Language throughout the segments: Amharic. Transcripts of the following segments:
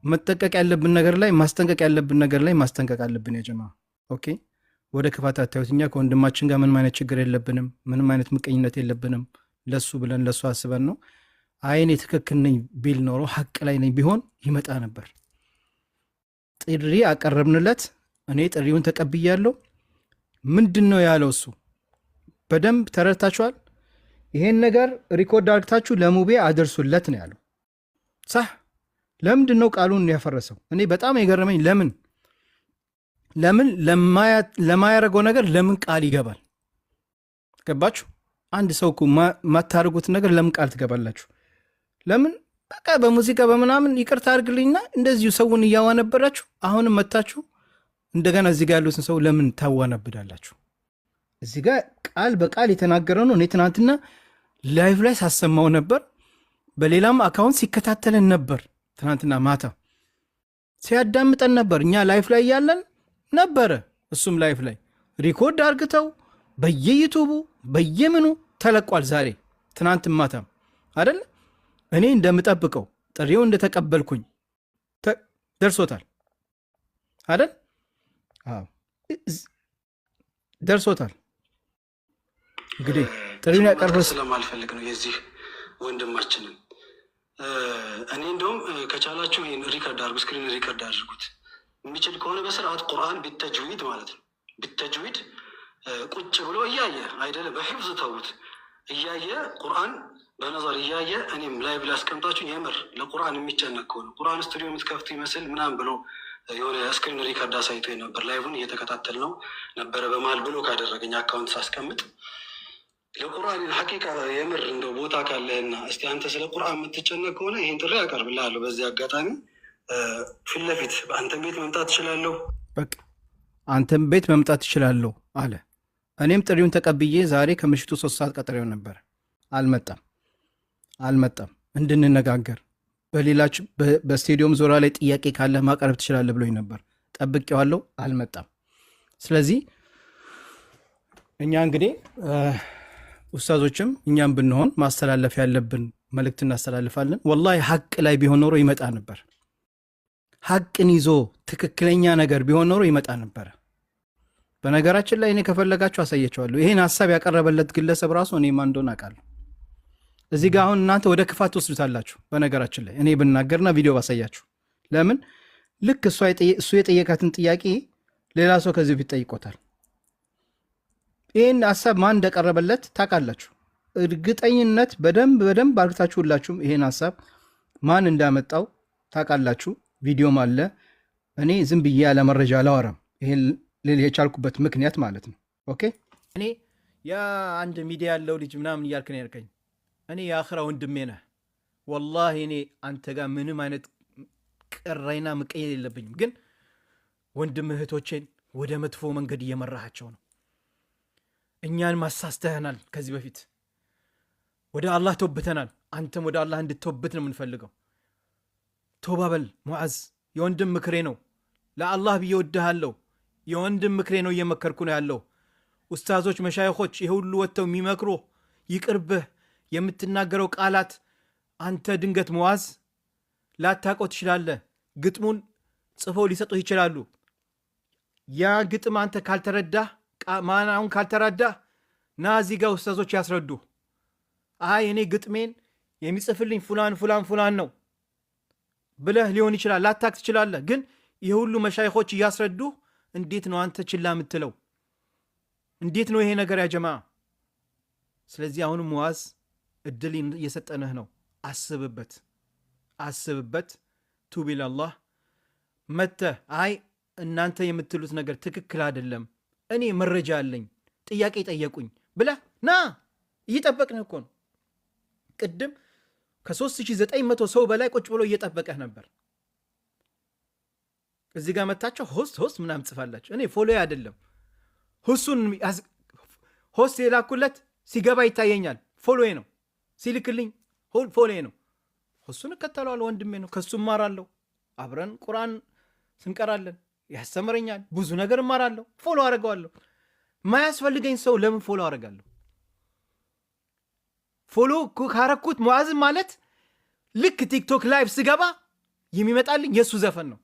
መጠንቀቅ ያለብን ነገር ላይ ማስጠንቀቅ ያለብን ነገር ላይ ማስጠንቀቅ አለብን። ያጀማ ኦኬ፣ ወደ ክፋት አታዩት። እኛ ከወንድማችን ጋር ምንም አይነት ችግር የለብንም፣ ምንም አይነት ምቀኝነት የለብንም። ለሱ ብለን ለሱ አስበን ነው። አይኔ ትክክል ነኝ ቢል ኖሮ ሐቅ ላይ ነኝ ቢሆን ይመጣ ነበር። ጥሪ አቀረብንለት። እኔ ጥሪውን ተቀብያለሁ። ምንድን ነው ያለው እሱ? በደንብ ተረድታችኋል። ይሄን ነገር ሪኮርድ አድርጋችሁ ለሙቤ አድርሱለት ነው ያለው። ሳህ ለምንድን ነው ቃሉን ያፈረሰው? እኔ በጣም የገረመኝ ለምን ለማያረገው ነገር ለምን ቃል ይገባል? ገባችሁ? አንድ ሰው እኮ ማታረጉት ነገር ለምን ቃል ትገባላችሁ? ለምን በቃ በሙዚቃ በምናምን ይቅርታ አድርግልኝና እንደዚሁ ሰውን እያዋነበራችሁ አሁንም መታችሁ እንደገና እዚህ ጋር ያሉትን ሰው ለምን ታዋነብዳላችሁ? እዚህ ጋር ቃል በቃል የተናገረ ነው። እኔ ትናንትና ላይቭ ላይ ሳሰማው ነበር። በሌላም አካውንት ሲከታተለን ነበር። ትናንትና ማታ ሲያዳምጠን ነበር። እኛ ላይፍ ላይ ያለን ነበረ። እሱም ላይፍ ላይ ሪኮርድ አርግተው በየዩቱቡ በየምኑ ተለቋል። ዛሬ ትናንት ማታ አይደል? እኔ እንደምጠብቀው ጥሪው እንደተቀበልኩኝ ደርሶታል አይደል? አዎ ደርሶታል። እንግዲህ ጥሪውን ያቀርበው ስለማልፈልግ ነው የዚህ ወንድማችንን። እኔ እንደውም ከቻላችሁ ይህን ሪከርድ አድርጉ፣ ስክሪን ሪከርድ አድርጉት። የሚችል ከሆነ በስርዓት ቁርአን ቢተጅዊድ ማለት ነው። ቢተጅዊድ ቁጭ ብሎ እያየ አይደለ፣ በሒፍዝ ተውት፣ እያየ ቁርአን በነظር እያየ እኔም ላይቭ ላስቀምጣችሁ። የምር ለቁርአን የሚጨነቅ ከሆነ ቁርአን ስቱዲዮ የምትከፍቱ ይመስል ምናምን ብሎ የሆነ ስክሪን ሪከርድ አሳይቶ ነበር። ላይቭን እየተከታተል ነው ነበረ። በመሀል ብሎ ካደረገኝ አካውንት ሳስቀምጥ ለቁርአን ሐቂቃ የምር እንደው ቦታ ካለህና እስቲ አንተ ስለ ቁርአን የምትጨነቅ ከሆነ ይህን ጥሪ ያቀርብልሃለሁ። በዚህ አጋጣሚ ፊት ለፊት በአንተም ቤት መምጣት ትችላለሁ። በቃ አንተም ቤት መምጣት ትችላለሁ አለ። እኔም ጥሪውን ተቀብዬ ዛሬ ከምሽቱ 3 ሰዓት ቀጠሬው ነበር። አልመጣም እንድንነጋገር በሌላች በስቴዲየም ዙሪያ ላይ ጥያቄ ካለህ ማቅረብ ትችላለህ ብሎኝ ነበር። ጠብቄዋለሁ፣ አልመጣም። ስለዚህ እኛ እንግዲህ ኡስታዞችም እኛም ብንሆን ማስተላለፍ ያለብን መልእክት እናስተላልፋለን። ወላሂ ሐቅ ላይ ቢሆን ኖሮ ይመጣ ነበር። ሐቅን ይዞ ትክክለኛ ነገር ቢሆን ኖሮ ይመጣ ነበር። በነገራችን ላይ እኔ ከፈለጋችሁ አሳያችኋለሁ። ይሄን ሐሳብ ያቀረበለት ግለሰብ ራሱ እኔ ማን እንደሆነ አውቃለሁ። እዚህ ጋር አሁን እናንተ ወደ ክፋት ትወስዱታላችሁ። በነገራችን ላይ እኔ ብናገርና ቪዲዮ ባሳያችሁ፣ ለምን ልክ እሱ የጠየቃትን ጥያቄ ሌላ ሰው ከዚህ በፊት ጠይቆታል። ይህን ሐሳብ ማን እንደቀረበለት ታውቃላችሁ። እርግጠኝነት በደንብ አርግታችሁ ሁላችሁም ይሄን ሐሳብ ማን እንዳመጣው ታውቃላችሁ። ቪዲዮም አለ። እኔ ዝም ብዬ ያለ መረጃ አላወራም። ይሄን ልል የቻልኩበት ምክንያት ማለት ነው። ኦኬ፣ እኔ የአንድ ሚዲያ ያለው ልጅ ምናምን እያልክ ነው ያልከኝ። እኔ የአኽራ ወንድሜ ነህ። ወላሂ እኔ አንተ ጋር ምንም አይነት ቅራይና ምቀኝ የለብኝም። ግን ወንድም እህቶቼን ወደ መጥፎ መንገድ እየመራሃቸው ነው። እኛን ማሳስተህናል። ከዚህ በፊት ወደ አላህ ተወብተናል። አንተም ወደ አላህ እንድትወብት ነው የምንፈልገው። ቶባ በል ሙዓዝ፣ የወንድም ምክሬ ነው። ለአላህ ብዬ ወድሃለሁ። የወንድም ምክሬ ነው እየመከርኩ ነው ያለው። ኡስታዞች፣ መሻይኾች ይህ ሁሉ ወጥተው የሚመክሩ ይቅርብህ። የምትናገረው ቃላት አንተ ድንገት ሙዓዝ ላታውቀው ትችላለህ። ግጥሙን ጽፈው ሊሰጡህ ይችላሉ። ያ ግጥም አንተ ካልተረዳህ ማናውን ካልተረዳ ና እዚህ ጋር ኡስታዞች ያስረዱ። አይ እኔ ግጥሜን የሚጽፍልኝ ፉላን ነው ብለህ ሊሆን ይችላል። ላታክ ትችላለህ። ግን የሁሉ መሻይኾች እያስረዱ እንዴት ነው አንተ ችላ የምትለው? እንዴት ነው ይሄ ነገር ያ ጀማዓ? ስለዚህ አሁንም ሙዓዝ እድል እየሰጠንህ ነው። አስብበት። ቱብ ኢለላህ መተህ አይ እናንተ የምትሉት ነገር ትክክል አይደለም፣ እኔ መረጃ አለኝ፣ ጥያቄ ጠየቁኝ ብለህ ና። እየጠበቅንህ እኮ ነው። ቅድም ከ3900 ሰው በላይ ቁጭ ብሎ እየጠበቀህ ነበር። እዚህ ጋር መታቸው ሆስት ምናምን ጽፋላችሁ። እኔ ፎሎ አይደለም ሁሱን ሆስት የላኩለት ሲገባ ይታየኛል። ፎሎዬ ነው ሲልክልኝ ፎሎዬ ነው። ሁሱን እከተለዋለሁ፣ ወንድሜ ነው። ከሱ እማራለሁ። አብረን ቁርአን ስንቀራለን፣ ያስተምረኛል። ብዙ ነገር እማራለሁ። ፎሎ አደርገዋለሁ። ማያስፈልገኝ ሰው ለምን ፎሎ አደርጋለሁ? ፎሎ ካረኩት ሙዓዝ ማለት ልክ ቲክቶክ ላይቭ ስገባ የሚመጣልኝ የሱ ዘፈን ነው።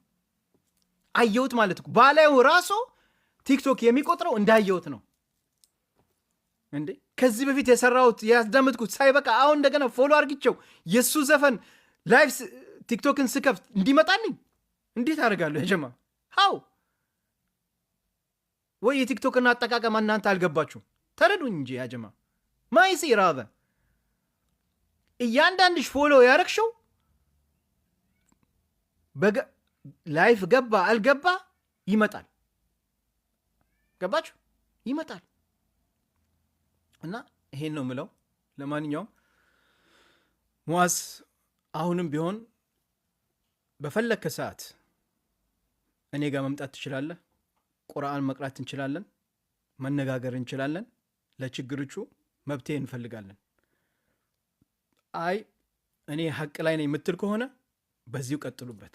አየሁት ማለት እኮ ባላዩ ራሱ ቲክቶክ የሚቆጥረው እንዳየሁት ነው እንዴ። ከዚህ በፊት የሰራሁት ያስደምጥኩት ሳይበቃ አሁን እንደገና ፎሎ አርግቸው የሱ ዘፈን ላይቭ ቲክቶክን ስከፍት እንዲመጣልኝ እንዴት አደርጋለሁ? የጀማ ሃው ወይ የቲክቶክና አጠቃቀም እናንተ አልገባችሁ? ተረዱኝ እንጂ ያጀማ ማይሲ ራበ እያንዳንድሽ ፎሎ ያረክሽው ላይፍ ገባ አልገባ ይመጣል። ገባችሁ? ይመጣል። እና ይሄን ነው ምለው። ለማንኛውም ሙአዝ አሁንም ቢሆን በፈለከ ሰዓት እኔ ጋር መምጣት ትችላለህ። ቁርአን መቅራት እንችላለን፣ መነጋገር እንችላለን። ለችግሮቹ መብቴ እንፈልጋለን። አይ እኔ ሐቅ ላይ ነኝ የምትል ከሆነ በዚሁ ቀጥሉበት።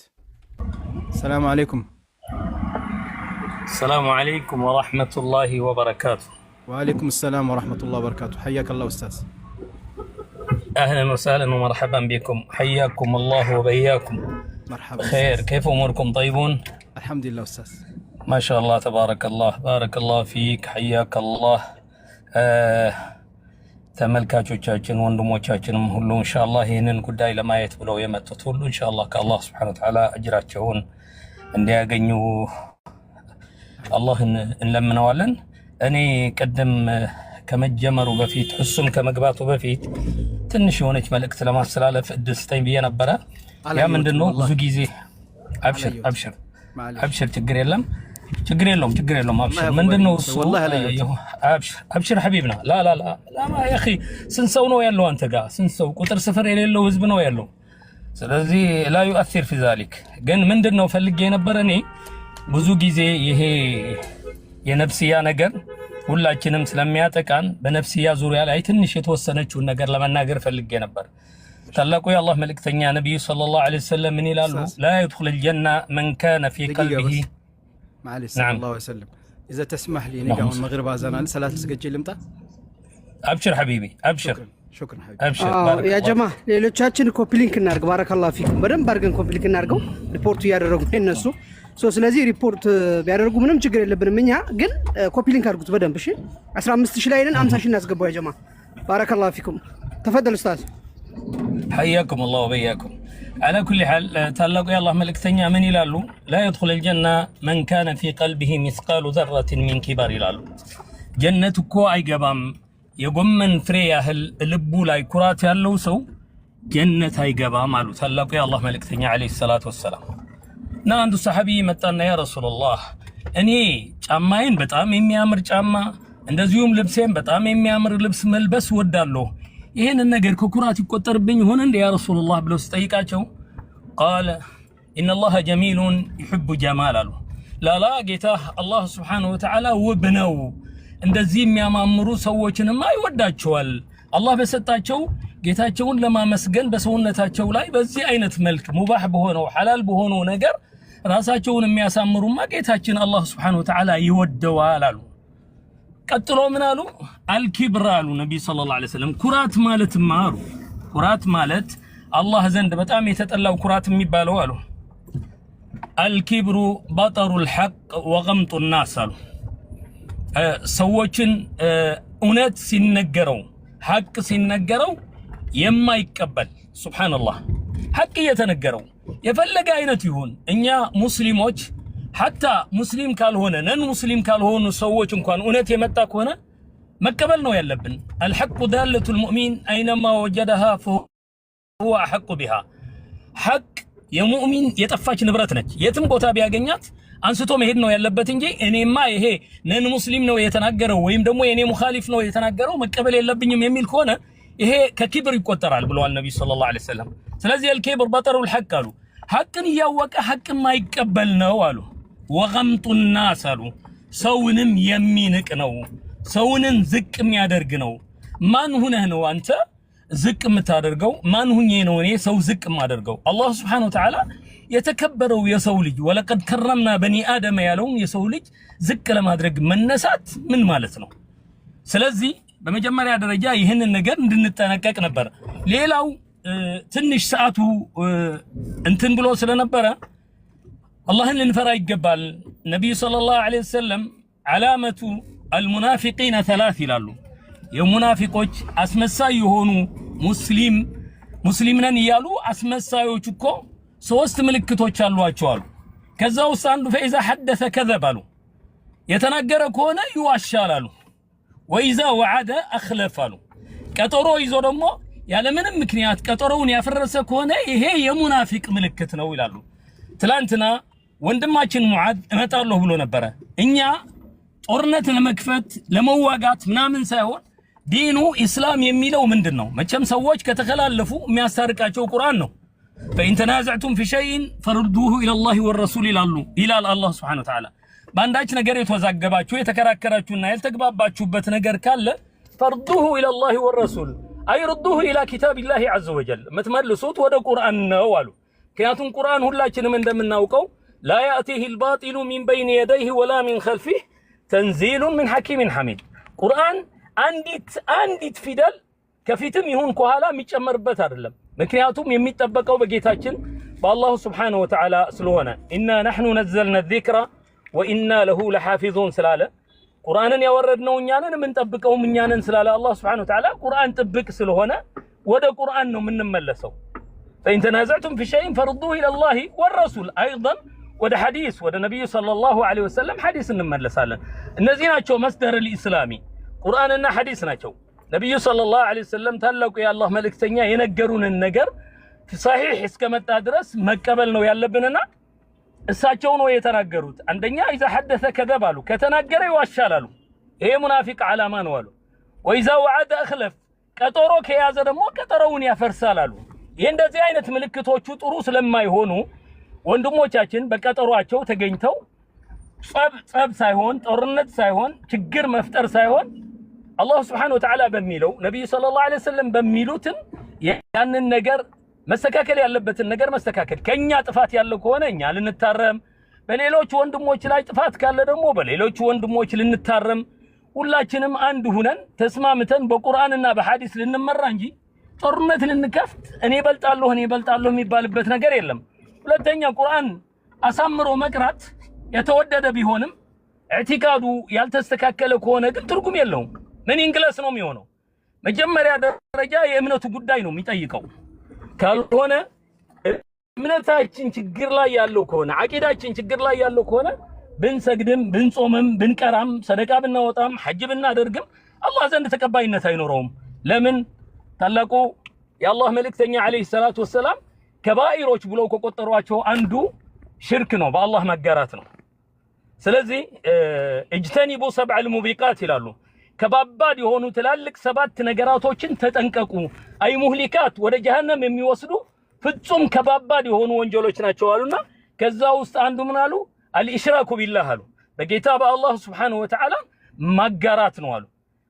ሰላም አለይኩም። السلام عليكم ورحمة الله وبركاته. وعليكم السلام ورحمة الله وبركاته. حياك الله أستاذ. أهلا وسهلا ومرحبا بكم، حياكم الله وبياكم. مرحبا. خير، كيف أموركم طيبون؟ الحمد لله أستاذ. ما شاء الله تبارك الله، بارك الله فيك، حياك الله. ተመልካቾቻችን ወንድሞቻችንም ሁሉ ኢንሻአላህ ይሄንን ጉዳይ ለማየት ብለው የመጡት ሁሉ ኢንሻአላህ ከአላህ Subhanahu Wa Ta'ala አጅራቸውን እንዲያገኙ አላህን እንለምነዋለን። እኔ ቀደም ከመጀመሩ በፊት እሱም ከመግባቱ በፊት ትንሽ የሆነች መልእክት ለማስተላለፍ እድል ስጠኝ ብዬ ነበረ። ያ ምንድነው ብዙ ጊዜ አብሽር ችግር የለውም አብሽር ምንድነው እሱ አብሽር ሐቢብና ላ يا اخي ስንሰው ነው ያለው አንተ ጋር ስንሰው ቁጥር ስፍር የሌለው ህዝብ ነው ያለው። ስለዚህ لا يؤثر في ذلك ግን ምንድነው ፈልጌ ነበር እኔ ብዙ ጊዜ ይሄ የነፍስያ ነገር ሁላችንም ስለሚያጠቃን በነፍስያ ዙሪያ ላይ ትንሽ የተወሰነችውን ነገር ለመናገር ፈልጌ ነበር። ታላቁ የአላህ መልእክተኛ ነብዩ ሰለላሁ ዐለይሂ ወሰለም ምን ይላሉ? لا يدخل الجنة من كان في قلبه معلش صلى الله عليه وسلم إذا تسمح لي نقام المغرب أذان صلاة السجدة لمتى؟ أبشر حبيبي أبشر. شكرا حبيبي. أبشر. يا جماعة ሌሎቻችን ኮፒ ሊንክ እናርግ። ባረከላሁ ፊኩም በደንብ አድርገን ኮፒ ሊንክ እናርገው። ሪፖርቱ ያደረጉ እነሱ ስለዚህ ሪፖርት ቢያደርጉ ምንም ችግር የለብንም። እኛ ግን ኮፒ ሊንክ አድርጉት በደንብ እሺ። 15000 ላይ ነን 50000 እናስገባው። يا جماعة ባረከላሁ ፊኩም ተፈضل ኡስታዝ حياكم الله وبياكم. على كل حال تلاقوا يا الله ملكتنيا من يلالو لا يدخل الجنة من كان في قلبه مثقال ذرة من كبر يلالو جنة كو أي جبام يقوم من فريا هل لبو لا يكرات يالو سو جنة أي جبام مالو تلاقوا يا الله ملكتنيا عليه الصلاة والسلام نا عند الصحابي متى يا رسول الله أني جامعين بتأم إمي أمر جامع عند زيوم لبسين بتأم إمي أمر لبس ملبس ودالو ይሄን ነገር ከኩራት ይቆጠርብኝ ሆነ እንደ ያ ረሱላህ ብለው ሲጠይቃቸው قال ان الله جميل يحب جماله لا ጌታ አላህ Subhanahu Wa Ta'ala ውብ ነው እንደዚህ የሚያማምሩ ሰዎችንማ ይወዳቸዋል አላህ በሰጣቸው ጌታቸውን ለማመስገን በሰውነታቸው ላይ በዚህ አይነት መልክ ሙባህ በሆነው ሐላል በሆነው ነገር ራሳቸውን የሚያሳምሩማ ጌታችን አላህ Subhanahu Wa Ta'ala ይወደዋል አሉ። ቀጥሎ ምን አሉ? አልኪብር አሉ ነብይ ሰለላሁ ዐለይሂ ወሰለም ኩራት ማለት ማሩ ኩራት ማለት አላህ ዘንድ በጣም የተጠላው ኩራት የሚባለው አሉ አልኪብሩ በጠሩል ሐቅ ወገምጡ الناس አሉ ሰዎችን እውነት ሲነገረው ሐቅ ሲነገረው የማይቀበል ሱብሃንአላህ ሐቅ የተነገረው የፈለገ አይነት ይሁን እኛ ሙስሊሞች حتى مسلم كالهونه نن مسلم كالهونه سووች እንኳን እውነት የመጣ ከሆነ መቀበል ነው ያለብን الحق دالة المؤمن اينما وجدها فهو احق بها حق የሙእሚን የጠፋች ንብረት ነች የትም ቦታ ቢያገኛት አንስቶ መሄድ ነው ያለበት እንጂ እኔማ ይሄ ነን ሙስሊም ነው የተናገረው ወይም ደግሞ የኔ ሙኻሊፍ ነው የተናገረው መቀበል የለብኝም የሚል ከሆነ ይሄ ከኪብር ይቆጠራል ብለዋል ነብዩ ሰለላሁ ዐለይሂ ወሰለም። ስለዚህ الكبر بطر الحق አሉ ሐቅን ያወቀ ሐቅ ማይቀበል ነው አሉ ወገምጡ الناس አሉ ሰውንም የሚንቅ ነው ሰውንን ዝቅ የሚያደርግ ነው። ማን ሆነህ ነው አንተ ዝቅ የምታደርገው? ማን ሆኜ ነው እኔ ሰው ዝቅ የማደርገው? አላህ Subhanahu Wa Ta'ala የተከበረው የሰው ልጅ ወለቀድ ከረምና በኒ አደም ያለውን የሰው ልጅ ዝቅ ለማድረግ መነሳት ምን ማለት ነው? ስለዚህ በመጀመሪያ ደረጃ ይህንን ነገር እንድንጠነቀቅ ነበር። ሌላው ትንሽ ሰዓቱ እንትን ብሎ ስለነበረ አላህን ልንፈራ ይገባል። ነብዩ ሰለላሁ ዐለይሂ ወሰለም ዓላመቱ አልሙናፊቂነ ሰላስ ይላሉ። የሙናፊቆች አስመሳይ የሆኑ ሙስሊም ነን እያሉ አስመሳዮች እኮ ሶስት ምልክቶች አሏቸው አሉ። ከዛ ውስጥ አንዱ ፈኢዛ ሐደሰ ከዘብ አሉ። የተናገረ ከሆነ ይዋሻል አሉ። ወኢዛ ወዐደ አኽለፍ አሉ። ቀጠሮ ይዞ ደግሞ ያለምንም ምክንያት ቀጠሮውን ያፈረሰ ከሆነ ይሄ የሙናፊቅ ምልክት ነው ይላሉ። ትላንትና ወንድማችን ሙዓዝ እመጣለሁ ብሎ ነበረ። እኛ ጦርነት ለመክፈት ለመዋጋት ምናምን ሳይሆን ዲኑ ኢስላም የሚለው ምንድነው? መቼም ሰዎች ከተከላለፉ የሚያስታርቃቸው ቁርአን ነው። ፈኢን ተናዘዕቱም ፊ ሸይኢን ፈሩዱሁ ኢለላሂ ወረሱል ይላል አላህ ሱብሓነሁ ወተዓላ። በአንዳች ነገር የተወዛገባችሁ የተከራከራችሁና ያልተግባባችሁበት ነገር ካለ ፈርዱሁ ኢለላሂ ወረሱል አይ ርዱሁ ኢላ ኪታቢላሂ ዐዘ ወጀል የምትመልሱት ወደ ቁርአን ነው አሉ። ምክንያቱም ቁርአን ሁላችንም እንደምናውቀው ላ ያእቲሂ አልባጢሉ ሚን በይኒ የደይሂ ወላ ሚን ኸልፊህ ተንዚሉን ሚን ሐኪሚን ሐሚድ። ቁርአን አንዲት ፊደል ከፊትም ይሁን ከኋላ የሚጨመርበት አይደለም። ምክንያቱም የሚጠበቀው በጌታችን በአላሁ ሱብሓነሁ ወተዓላ ስለሆነ ኢና ነሕኑ ነዘልና ዚክራ ወኢና ለሁ ለሓፊዙን ስላለ ቁርአንን ያወረድነው እኛንን የምንጠብቀውም እኛንን ስላለ አላህ ሱብሓነሁ ወተዓላ ቁርአን ጥብቅ ስለሆነ ወደ ቁርአን ነው የምንመለሰው። ፈኢን ተናዘዕቱም ፊ ሸይኢን ፈርዱሁ ኢለላሂ ወረሱል አይደን ወደ ሐዲስ ወደ ነብዩ ሰለላሁ ዐለይሂ ወሰለም ሐዲስ እንመለሳለን። እነዚህ ናቸው መስደር الاسلامي ቁርአንና ሐዲስ ናቸው። ነብዩ ሰለላሁ ዐለይሂ ወሰለም ታላቁ የአላህ መልእክተኛ የነገሩንን ነገር ሷሂህ እስከመጣ ድረስ መቀበል ነው ያለብንና እሳቸው ነው የተናገሩት። አንደኛ ኢዛ ሐደሰ ከዘብ አሉ፣ ከተናገረ ይዋሻል አሉ። ይሄ ሙናፊቅ ዓላማ ነው አሉ። ወኢዛ ወዐደ አኽለፍ፣ ቀጠሮ ከያዘ ደግሞ ቀጠሮውን ያፈርሳል አሉ። ይሄ እንደዚህ አይነት ምልክቶቹ ጥሩ ስለማይሆኑ ወንድሞቻችን በቀጠሯቸው ተገኝተው ጸብ ሳይሆን ጦርነት ሳይሆን ችግር መፍጠር ሳይሆን አላህ Subhanahu Wa Ta'ala በሚለው ነብዩ ሰለላሁ ዐለይሂ ወሰለም በሚሉትን ያንን ነገር መስተካከል ያለበትን ነገር መስተካከል፣ ከኛ ጥፋት ያለው ከሆነ እኛ ልንታረም፣ በሌሎች ወንድሞች ላይ ጥፋት ካለ ደግሞ በሌሎች ወንድሞች ልንታረም፣ ሁላችንም አንድ ሁነን ተስማምተን በቁርአንና በሐዲስ ልንመራ እንጂ ጦርነት ልንከፍት እኔ በልጣለሁ የሚባልበት ነገር የለም። ሁለተኛ ቁርአን አሳምሮ መቅራት የተወደደ ቢሆንም ኢዕቲቃዱ ያልተስተካከለ ከሆነ ግን ትርጉም የለውም። ምን እንግለስ ነው የሚሆነው? መጀመሪያ ደረጃ የእምነቱ ጉዳይ ነው የሚጠይቀው። ካልሆነ እምነታችን ችግር ላይ ያለው ከሆነ አቂዳችን ችግር ላይ ያለው ከሆነ ብንሰግድም ብንጾምም ብንቀራም ሰደቃ ብናወጣም ሐጅ ብናደርግም አላህ ዘንድ ተቀባይነት አይኖረውም። ለምን? ታላቁ የአላህ መልእክተኛ አለይሂ ሰላቱ ወሰላም ከባኢሮች ብለው ከቆጠሯቸው አንዱ ሽርክ ነው፣ በአላህ ማጋራት ነው። ስለዚህ እጅተኒቡ ሰብዐል ሙቢቃት ይላሉ። ከባባድ የሆኑ ትላልቅ 7 ነገራቶችን ተጠንቀቁ። አይ ሙህሊካት ወደ ጀሃነም የሚወስዱ ፍጹም ከባባድ የሆኑ ወንጀሎች ናቸው አሉና ከዛ ውስጥ አንዱ ምን አሉ? አልኢሽራኩ ቢላህ አሉ። በጌታ በአላህ Subhanahu Wa Ta'ala ማጋራት ነው አሉ።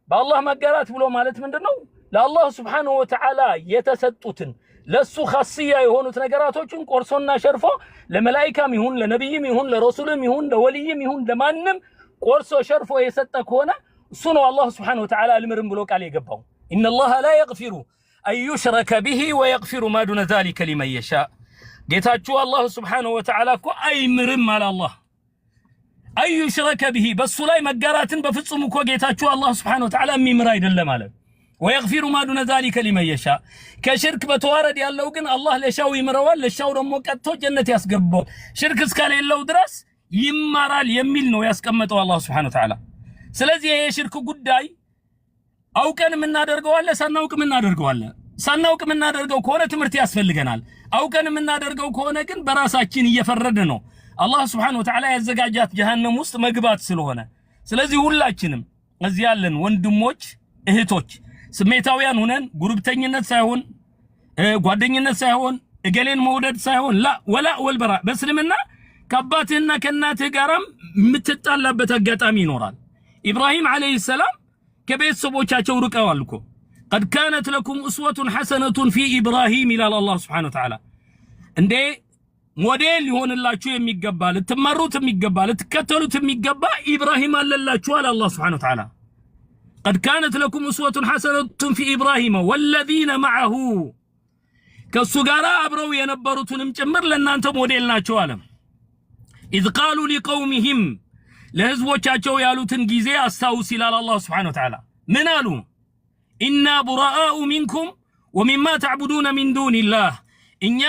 በአላህ ማጋራት ብሎ ማለት ምንድነው? ለአላህ Subhanahu Wa Ta'ala የተሰጡትን ለሱ ኻስያ የሆኑት ነገራቶችን ቆርሶና ሸርፎ ለመላእክታም ይሁን ለነብይም ይሁን ለረሱልም ይሁን ለወልይም ይሁን ለማንም ቆርሶ ሸርፎ የሰጠ ከሆነ እሱ ነው አላህ Subhanahu Wa Ta'ala አልምርም ብሎ ቃል የገባው። ኢነላህ ላ የግፊሩ አን ዩሽረከ ቢሂ ወየግፊሩ ማ ዱነ ዛሊከ ሊመን የሻእ። ጌታችሁ አላህ Subhanahu Wa Ta'ala እኮ አይምርም አለ አላህ። አን ዩሽረከ ቢሂ በሱ ላይ መጋራትን በፍጹም እኮ ጌታችሁ አላህ Subhanahu Wa Ta'ala የሚምር አይደለም አለ። ወየግፊሩ ማ ዱነ ዛሊከ ሊመን የሻእ። ከሽርክ በተዋረድ ያለው ግን አላህ ለሻው ይምረዋል፣ ለሻው ደግሞ ቀጥቶ ጀነት ያስገባዋል። ሽርክ እስከሌለው ድረስ ይማራል የሚል ነው ያስቀመጠው አላህ Subhanahu Wa Ta'ala። ስለዚህ ይሄ ሽርክ ጉዳይ አውቀን የምናደርገው አለ፣ ሳናውቅ የምናደርገው አለ። ሳናውቅ የምናደርገው ከሆነ ትምህርት ያስፈልገናል። አውቀን የምናደርገው ከሆነ ግን በራሳችን እየፈረደ ነው አላህ Subhanahu Wa Ta'ala ያዘጋጃት ጀሃነም ውስጥ መግባት ስለሆነ። ስለዚህ ሁላችንም እዚህ ያለን ወንድሞች እህቶች ስሜታውያን ሆነን ጉርብተኝነት ሳይሆን ጓደኝነት ሳይሆን እገሌን መውደድ ሳይሆን ላ ወላ ወልበራ በእስልምና ከአባትህና ከእናትህ ጋራም የምትጣላበት አጋጣሚ ይኖራል። ኢብራሂም አለይሂ ሰላም ከቤተሰቦቻቸው ርቀዋል እኮ قد كانت لكم أسوة حسنة في إبراهيم إلى الله سبحانه وتعالى እንዴ ሞዴል ይሆንላችሁ የሚገባ ልትመሩት የሚገባ ልትከተሉት የሚገባ ኢብራሂም አለላችሁ አለ አላህ Subhanahu Wa Ta'ala። قد كانت لكم أسوة حسنة في إبراهيم والذين معه ከሱ ጋር አብረው የነበሩትንም ጭምር ለእናንተ ሞዴል ናቸው አለ إذ قالوا لقومهم ለህዝቦቻቸው ያሉትን ጊዜ አስታውስ ይላል አላህ Subhanahu Wa Ta'ala ምን አሉ إنا براء منكم ومما تعبدون من دون الله እኛ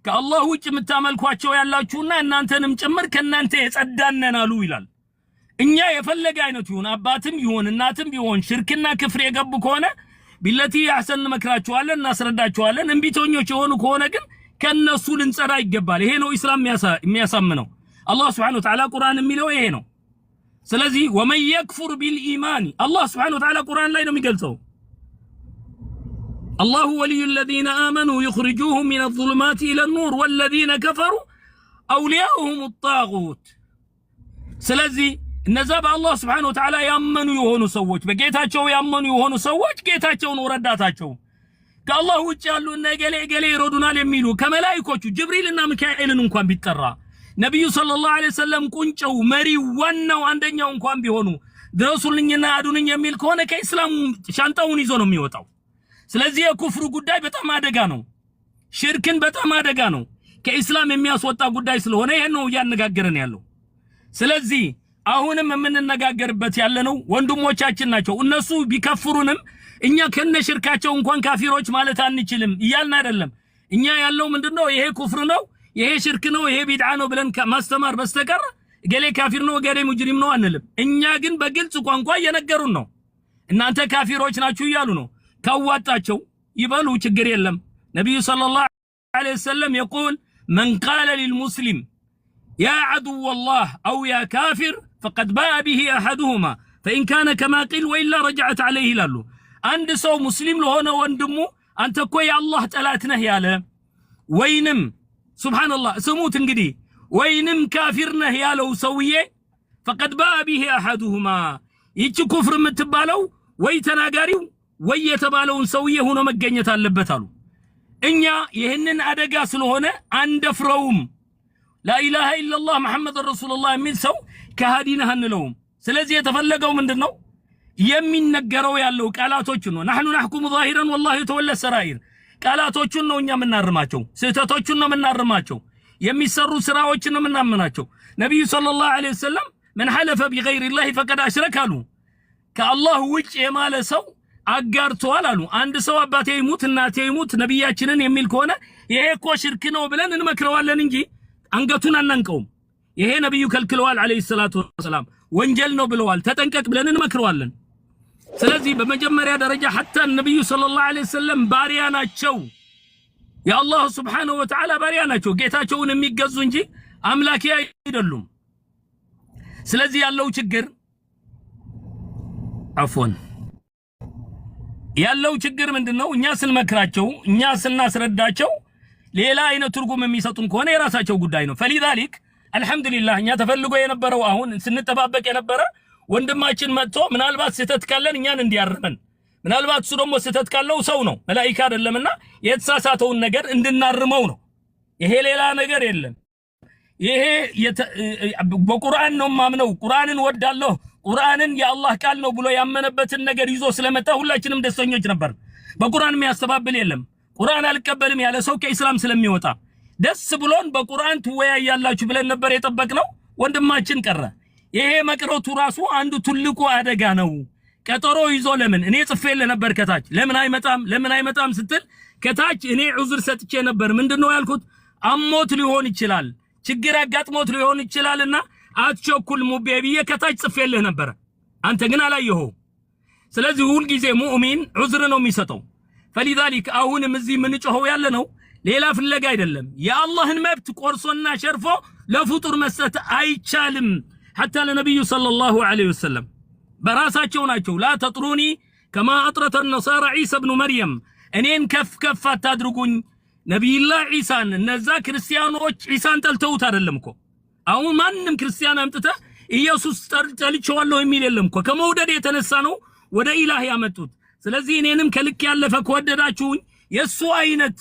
ከአላህ ውጭ የምታመልኳቸው ያላችሁና እናንተንም ጭምር ከናንተ የጸዳነን አሉ ይላል እኛ የፈለገ አይነት ይሁን አባትም ይሁን እናትም ይሁን ሽርክና ክፍር የገቡ ከሆነ ቢለቲ ያሰን መክራቸዋለን እናስረዳቸዋለን እንቢቶኞች የሆኑ ከሆነ ግን ከነሱ ልንጸዳ ይገባል ይሄ ነው እስላም የሚያሳምነው አላህ Subhanahu Wa Ta'ala ቁርአን የሚለው ይሄ ነው ስለዚህ ወመን يكفر بالإيمان አላህ Subhanahu Wa Ta'ala ቁርአን ላይ ነው የሚገልጸው الله ولي الذين آمنوا يخرجوهم من الظلمات إلى النور والذين كفروا أولياؤهم الطاغوت ስለዚህ እነዛ በአላህ Subhanahu Wa Ta'ala ያመኑ የሆኑ ሰዎች በጌታቸው ያመኑ የሆኑ ሰዎች ጌታቸውን ወረዳታቸው ከአላህ ውጭ ያሉ ነገሌ ገሌ ይረዱናል የሚሉ ከመላእክቶቹ ጅብሪልና ሚካኤልን እንኳን ቢጠራ ነብዩ ሰለላሁ ዐለይሂ ወሰለም ቁንጨው መሪው ዋናው አንደኛው እንኳን ቢሆኑ ድረሱልኝና አዱንኝ የሚል ከሆነ ከእስላም ሻንጣውን ይዞ ነው የሚወጣው ስለዚህ የኩፍሩ ጉዳይ በጣም አደጋ ነው ሽርክን በጣም አደጋ ነው ከእስላም የሚያስወጣ ጉዳይ ስለሆነ ይሄን ነው ያነጋገረን ያለው ስለዚህ አሁንም የምንነጋገርበት ያለነው ወንድሞቻችን ናቸው እነሱ ቢከፍሩንም እኛ ከነ ሽርካቸው እንኳን ካፊሮች ማለት አንችልም ይያልን አይደለም እኛ ያለው ምንድነው ይሄ ኩፍር ነው ይሄ ሽርክ ነው ይሄ ቢድዓ ነው ብለን ማስተማር በስተቀር ገሌ ካፊር ነው ገሌ ሙጅሪም ነው አንልም እኛ ግን በግልጽ ቋንቋ እየነገሩን ነው እናንተ ካፊሮች ናችሁ ይያሉ ነው ካዋጣቸው ይበሉ ችግር የለም ነብዩ ሰለላሁ ዐለይሂ ወሰለም يقول من قال للمسلم يا عدو الله او يا كافر فقد باء به احدهما فان كان كما قيل والا رجعت عليه لالو عند سو مسلم لهونه ወንድሙ አንተ እኮ የአላህ ጠላት ነህ ያለ ወይንም ሱብሃንአላህ ስሙት እንግዲህ ወይንም ካፊር ነህ ያለው ሰውዬ فقد باء به احدهما ይቺ ኩፍር የምትባለው ወይ ተናጋሪው ወይ የተባለውን ሰውዬ ሆኖ መገኘት አለበት አሉ እኛ ይሄንን አደጋ ስለሆነ አንደፍረውም لا اله الا الله محمد رسول الله የሚል ሰው ከሃዲና አንለውም ስለዚህ የተፈለገው ምንድነው የሚነገረው ያለው ቃላቶቹ ነው نحن نحكم ظاهرا والله يتولى السرائر ቃላቶቹን ነው እኛ የምናርማቸው ስህተቶቹን ነው የምናርማቸው የሚሰሩ ስራዎችን ነው የምናምናቸው ነብዩ ሰለላሁ ዐለይሂ ወሰለም من حلف بغير الله فقد اشرك አሉ ከአላህ ውጭ የማለ ሰው አጋርቷል አሉ አንድ ሰው አባቴ ይሙት እናቴ ይሙት ነብያችንን የሚል ከሆነ ይሄ እኮ ሽርክ ነው ብለን እንመክረዋለን እንጂ አንገቱን አናንቀውም ይሄ ነብዩ ከልክለዋል አለይሂ ሰላቱ ወሰለም ወንጀል ነው ብለዋል ተጠንቀቅ ብለን እንመክረዋለን ስለዚህ በመጀመሪያ ደረጃ حتى ነብዩ ሰለላሁ ዐለይሂ ወሰለም ባሪያ ናቸው የአላህ Subhanahu Wa Ta'ala ባሪያ ናቸው ጌታቸውን የሚገዙ እንጂ አምላኪ አይደሉም ስለዚህ ያለው ችግር አፎን ያለው ችግር ምንድነው እኛ ስንመክራቸው እኛ ስናስረዳቸው ሌላ አይነት ትርጉም የሚሰጡን ከሆነ የራሳቸው ጉዳይ ነው فلذلك አልহামዱሊላህ እኛ ተፈልጎ የነበረው አሁን ስንጠባበቅ የነበረ ወንድማችን መጥቶ ምናልባት ስህተት ካለን እኛን እንዲያርመን ምናልባት እሱ ደግሞ ስህተት ካለው ሰው ነው መላእክት አይደለምና የተሳሳተውን ነገር እንድናርመው ነው ይሄ ሌላ ነገር የለም ይሄ በቁርአን ነው ማምነው ቁርአንን ወዳለሁ ቁርአንን የአላህ ቃል ነው ብሎ ያመነበትን ነገር ይዞ ስለመጣ ሁላችንም ደስተኞች ነበር በቁርአን የሚያስተባብል የለም ቁርአን አልቀበልም ያለ ሰው ከእስላም ስለሚወጣ ደስ ብሎን በቁርአን ትወያያላችሁ ብለን ነበር የጠበቅነው ወንድማችን ቀረ ይሄ መቅረቱ ራሱ አንዱ ትልቁ አደጋ ነው ቀጠሮ ይዞ ለምን እኔ ጽፌለ ነበር ከታች ለምን አይመጣም ስትል ከታች እኔ ዑዝር ሰጥቼ ነበር ምንድነው ያልኩት አሞት ሊሆን ይችላል ችግር አጋጥሞት ሊሆን ይችላልና አትቸኩል ሙቤቢየ ከታች ጽፌለ ነበር አንተ ግን አላየኸው ስለዚህ ሁሉ ጊዜ ሙእሚን ዑዝር ነው የሚሰጠው فلذلك አሁንም እዚህ ምን ጮኸው ያለ ነው ሌላ ፍለጋ አይደለም የአላህን መብት ቆርሶና ሸርፎ ለፍጡር መስጠት አይቻልም حتى ለነብዩ ሰለላሁ ዐለይሂ ወሰለም በራሳቸው ናቸው لا تطروني كما اطرت النصارى عيسى ابن مريم እኔን ከፍ አታድርጉኝ ነብዩላህ ዒሳን እነዛ ክርስቲያኖች ዒሳን ጠልተውት አይደለም እኮ አሁን ማንንም ክርስቲያን አምጥተ ኢየሱስ ጠልቼዋለሁ የሚል የለም እኮ ከመውደድ የተነሳ ነው ወደ ኢላህ ያመጡት ስለዚህ እኔንም ከልክ ያለፈ ከወደዳችሁኝ የሱ አይነት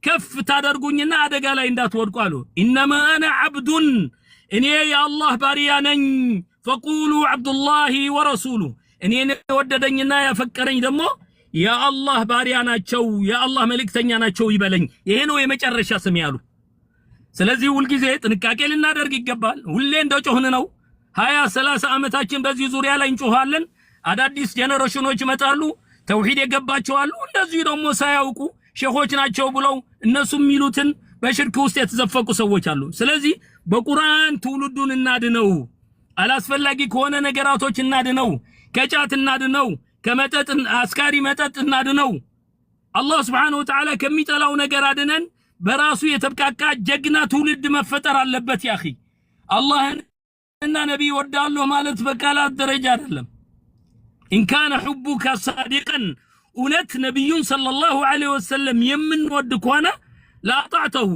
ከፍ ታደርጉኝና አደጋ ላይ እንዳትወድቁ አሉ انما انا عبد እኔ የአላህ ባሪያ ነኝ فقولوا عبد الله ورسوله እኔን ወደደኝና ያፈቀረኝ ደግሞ ያ አላህ ባሪያ ናቸው ያ አላህ መልእክተኛ ናቸው ይበለኝ። ይሄ ነው የመጨረሻ ስም ያሉ። ስለዚህ ሁሉ ጊዜ ጥንቃቄ ልናደርግ ይገባል። ሁሌ እንደጮህን ነው 20-30 ዓመታችን በዚህ ዙሪያ ላይ እንጮሃለን። አዳዲስ ጄነሬሽኖች ይመጣሉ፣ ተውሂድ የገባቸው አሉ። እንደዚህ ደግሞ ሳያውቁ ሼኾች ናቸው ብለው እነሱ የሚሉትን በሽርክ ውስጥ የተዘፈቁ ሰዎች አሉ። ስለዚህ በቁርአን ትውልዱን እናድነው። አላስፈላጊ ከሆነ ነገራቶች እናድነው። ከጫት እናድነው። ከመጠጥ አስካሪ መጠጥ እናድነው። አላህ Subhanahu Wa Ta'ala ከሚጠላው ነገር አድነን። በራሱ የተብቃቃ ጀግና ትውልድ መፈጠር አለበት። ያኺ አላህን እና ነብይ ወዳለሁ ማለት በቃላት ደረጃ አይደለም። إن كان حبك صادقا እውነት ነብዩን ሰለላሁ ዐለይሂ ወሰለም የምንወድ ከሆነ ላጣዕተሁ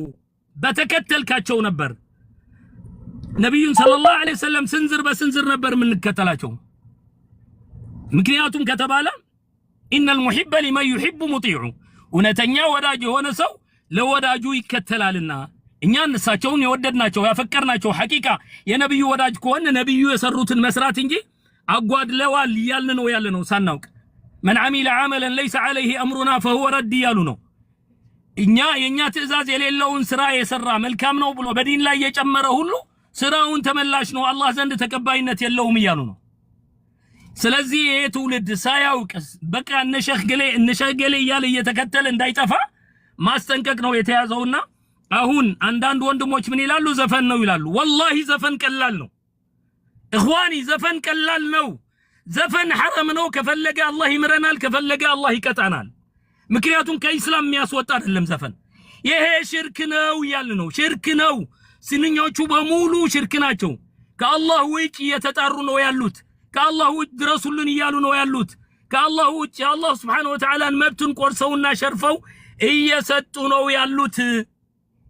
በተከተልካቸው ነበር። ነብዩን ሰለላሁ ዐለይሂ ወሰለም ስንዝር በስንዝር ነበር የምንከተላቸው። ምክንያቱም ከተባለ إن المحب لمن يحب مطيع እውነተኛ ወዳጅ የሆነ ሰው ለወዳጁ ይከተላልና እኛ እነሳቸውን የወደድናቸው ያፈቀርናቸው ሐቂቃ የነብዩ ወዳጅ ከሆነ ነብዩ የሰሩትን መስራት እንጂ አጓድለዋል ያልነው ሳናውቅ من عمل عملا ليس عليه امرنا فهو رد ያሉ ነው። እኛ የኛ ትእዛዝ የሌለውን ስራ የሰራ መልካም ነው ብሎ በዲን ላይ የጨመረ ሁሉ ስራውን ተመላሽ ነው አላህ ዘንድ ተቀባይነት የለውም ይያሉ ነው። ስለዚህ የትውልድ ሳያውቅ በቃ እነሸገሌ ያለ እየተከተለ እንዳይጠፋ ማስጠንቀቅ ነው የተያዘውና አሁን አንዳንድ ወንድሞች ምን ይላሉ? ዘፈን ነው ይላሉ። والله ዘፈን ቀላል ነው اخواني ዘፈን ቀላል ነው። ዘፈን حرام ነው። ከፈለገ አላህ ይምረናል፣ ከፈለገ አላህ ይቀጣናል። ምክንያቱም ከኢስላም የሚያስወጣ አይደለም ዘፈን። ይሄ ሽርክ ነው ያለ ነው። ሽርክ ነው። ስንኞቹ በሙሉ ሽርክ ናቸው። ከአላህ ውጭ እየተጣሩ ነው ያሉት። ከአላህ ውጭ ድረሱልን እያሉ ነው ያሉት። ከአላህ ውጭ አላህ Subhanahu Wa Ta'ala መብቱን ቆርሰውና ሸርፈው እየሰጡ ነው ያሉት።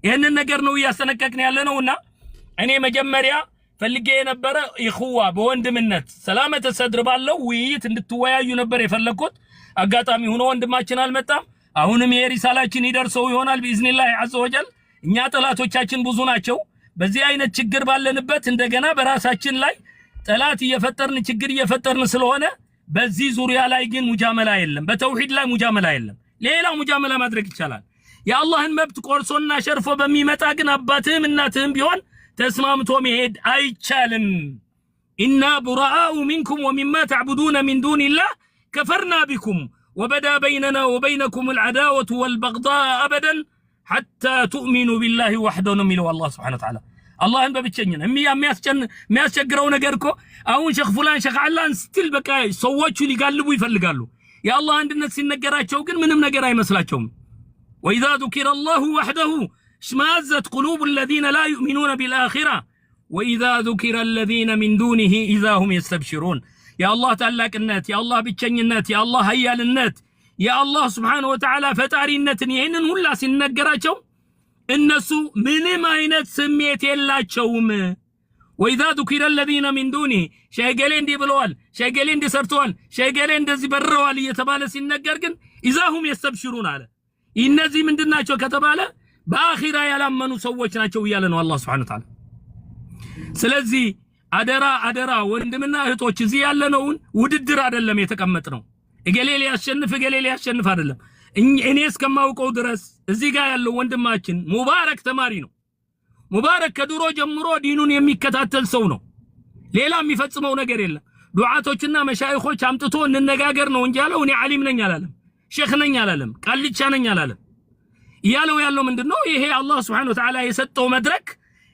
ይሄንን ነገር ነው ያስተነቀቅን ያለነውና እኔ መጀመሪያ ፈልጌ የነበረ ኢኽዋ በወንድምነት ሰላመተ ሰድር ባለው ውይይት እንድትወያዩ ነበር የፈለኩት። አጋጣሚ ሆኖ ወንድማችን አልመጣም። አሁንም የሪሳላችን ይደርሰው ይሆናል باذنillah عز وجل። እኛ ጠላቶቻችን ብዙ ናቸው። በዚህ አይነት ችግር ባለንበት እንደገና በራሳችን ላይ ጠላት እየፈጠርን ችግር እየፈጠርን ስለሆነ በዚህ ዙሪያ ላይ ግን ሙጃመላ የለም። በተውሂድ ላይ ሙጃመላ የለም። ሌላ ሙጃመላ ማድረግ ይቻላል። የአላህን መብት ቆርሶና ሸርፎ በሚመጣ ግን አባትህም እናትህም ቢሆን ተስማምቶ መሄድ አይቻልም። ኢና ቡራኡ ሚንኩም ወሚማ ተዕቡዱነ ሚን ዱኒላህ ከፈርና ቢኩም ወበዳ በይነና ወበይነኩም العداوة والبغضاء أبدا حتى تؤمنوا بالله وحده ሚለው አላህ Subhanahu Wa Ta'ala። አላህን በብቸኝነት የሚያስቸግረው ነገር እኮ አሁን ሸኽ ፉላን ሸኽ አላህን ስትል በቃ ሰዎቹ ሊጋልቡ ይፈልጋሉ። የአላህ አንድነት ሲነገራቸው ግን ምንም ነገር አይመስላቸውም። وإذا ذكر الله وحده اشمأزت قلوب الذين لا يؤمنون بالآخرة وإذا ذكر الذين من دونه إذا هم يستبشرون. يا الله ታላቅነት يا الله ብቸኝነት يا الله ኃያልነት يا الله سبحانه وتعالى ፈጣሪነትን ይሄንን ሁላ ሲነገራቸው እነሱ ምንም አይነት ስሜት የላቸውም። وإذا ذكر الذين من دونه ሸገሌ እንዲህ ብለዋል፣ ሸገሌ እንዲህ ሰርተዋል፣ ሸገሌ እንደዚህ በረዋል እየተባለ ሲነገር ግን إذا هم يستبشرون አለ። እነዚህ ምንድናቸው ከተባለ በአኺራ ያላመኑ ሰዎች ናቸው ይያለ ነው አላህ Subhanahu Wa Ta'ala። ስለዚህ አደራ ወንድምና እህቶች እዚህ ያለነውን ውድድር አይደለም የተቀመጥነው። እገሌ ሊያሸንፍ አይደለም። እኔ እስከማውቀው ድረስ እዚህ ጋር ያለው ወንድማችን ሙባረክ ተማሪ ነው። ሙባረክ ከድሮ ጀምሮ ዲኑን የሚከታተል ሰው ነው። ሌላ የሚፈጽመው ነገር የለም። ዱዓቶችና መሻይኾች አምጥቶ እንነጋገር ነው እንጂ ያለው እኔ ዓሊም ነኝ አላለም፣ ሼኽ ነኝ አላለም፣ ቃልቻ ነኝ አላለም። ያለው ምንድነው? ይሄ አላህ Subhanahu Wa Ta'ala የሰጠው መድረክ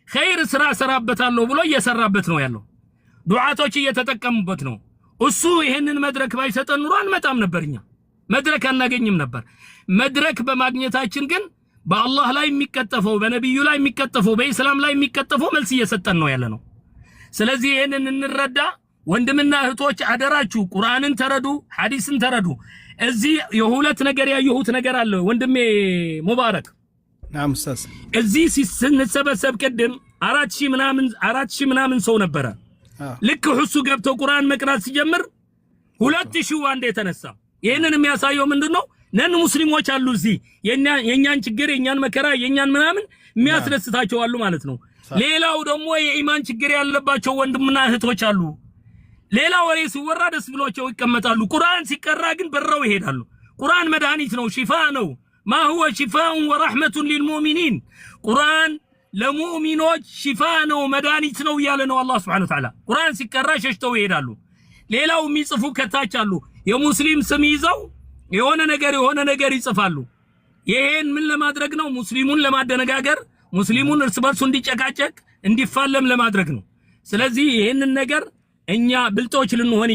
ኸይር ስራ ሰራበታለሁ ብሎ እየሰራበት ነው ያለው። ዱዓቶች እየተጠቀሙበት ነው። እሱ ይሄንን መድረክ ባይሰጠን ኑሮ አንመጣም ነበርኛ፣ መድረክ አናገኝም ነበር። መድረክ በማግኘታችን ግን በአላህ ላይ የሚቀጠፈው በነብዩ ላይ የሚቀጠፈው በእስላም ላይ የሚቀጠፈው መልስ እየሰጠን ነው ያለነው። ስለዚህ ይሄንን እንረዳ ወንድምና እህቶች፣ አደራችሁ ቁርአንን ተረዱ፣ ሐዲስን ተረዱ። እዚህ የሁለት ነገር ያየሁት ነገር አለ ወንድሜ ሙባረክ። ናም ኡስታዝ፣ እዚህ ስንሰበሰብ ቅድም 4000 ምናምን ሰው ነበረ። ልክ ሁሱ ገብቶ ቁርአን መቅራት ሲጀምር 2000 አንዴ ተነሳ። ይሄንን የሚያሳየው ምንድነው? ነን ሙስሊሞች አሉ እዚህ የኛን ችግር የኛን መከራ የኛን ምናምን የሚያስደስታቸው አሉ ማለት ነው። ሌላው ደግሞ የኢማን ችግር ያለባቸው ወንድምና እህቶች አሉ። ሌላ ወሬ ሲወራ ደስ ብሎቸው ይቀመጣሉ። ቁርአን ሲቀራ ግን በረው ይሄዳሉ። ቁርአን መድኃኒት ነው፣ ሽፋ ነው። ማ ሁወ ሽፋኡን ወረሕመቱን ሊልሙእሚኒን ቁርአን ለሙእሚኖች ሽፋ ነው መድኃኒት ነው እያለ ነው አላህ ሱብሓነሁ ወተዓላ። ቁርአን ሲቀራ ሸሽተው ይሄዳሉ። ሌላው የሚጽፉ ከታች አሉ የሙስሊም ስም ይዘው የሆነ ነገር ይጽፋሉ። ይሄን ምን ለማድረግ ነው? ሙስሊሙን ለማደነጋገር፣ ሙስሊሙን እርስ በርሱ እንዲጨቃጨቅ እንዲፋለም ለማድረግ ነው። ስለዚህ ይሄንን ነገር እኛ ብልጦች ልንሆን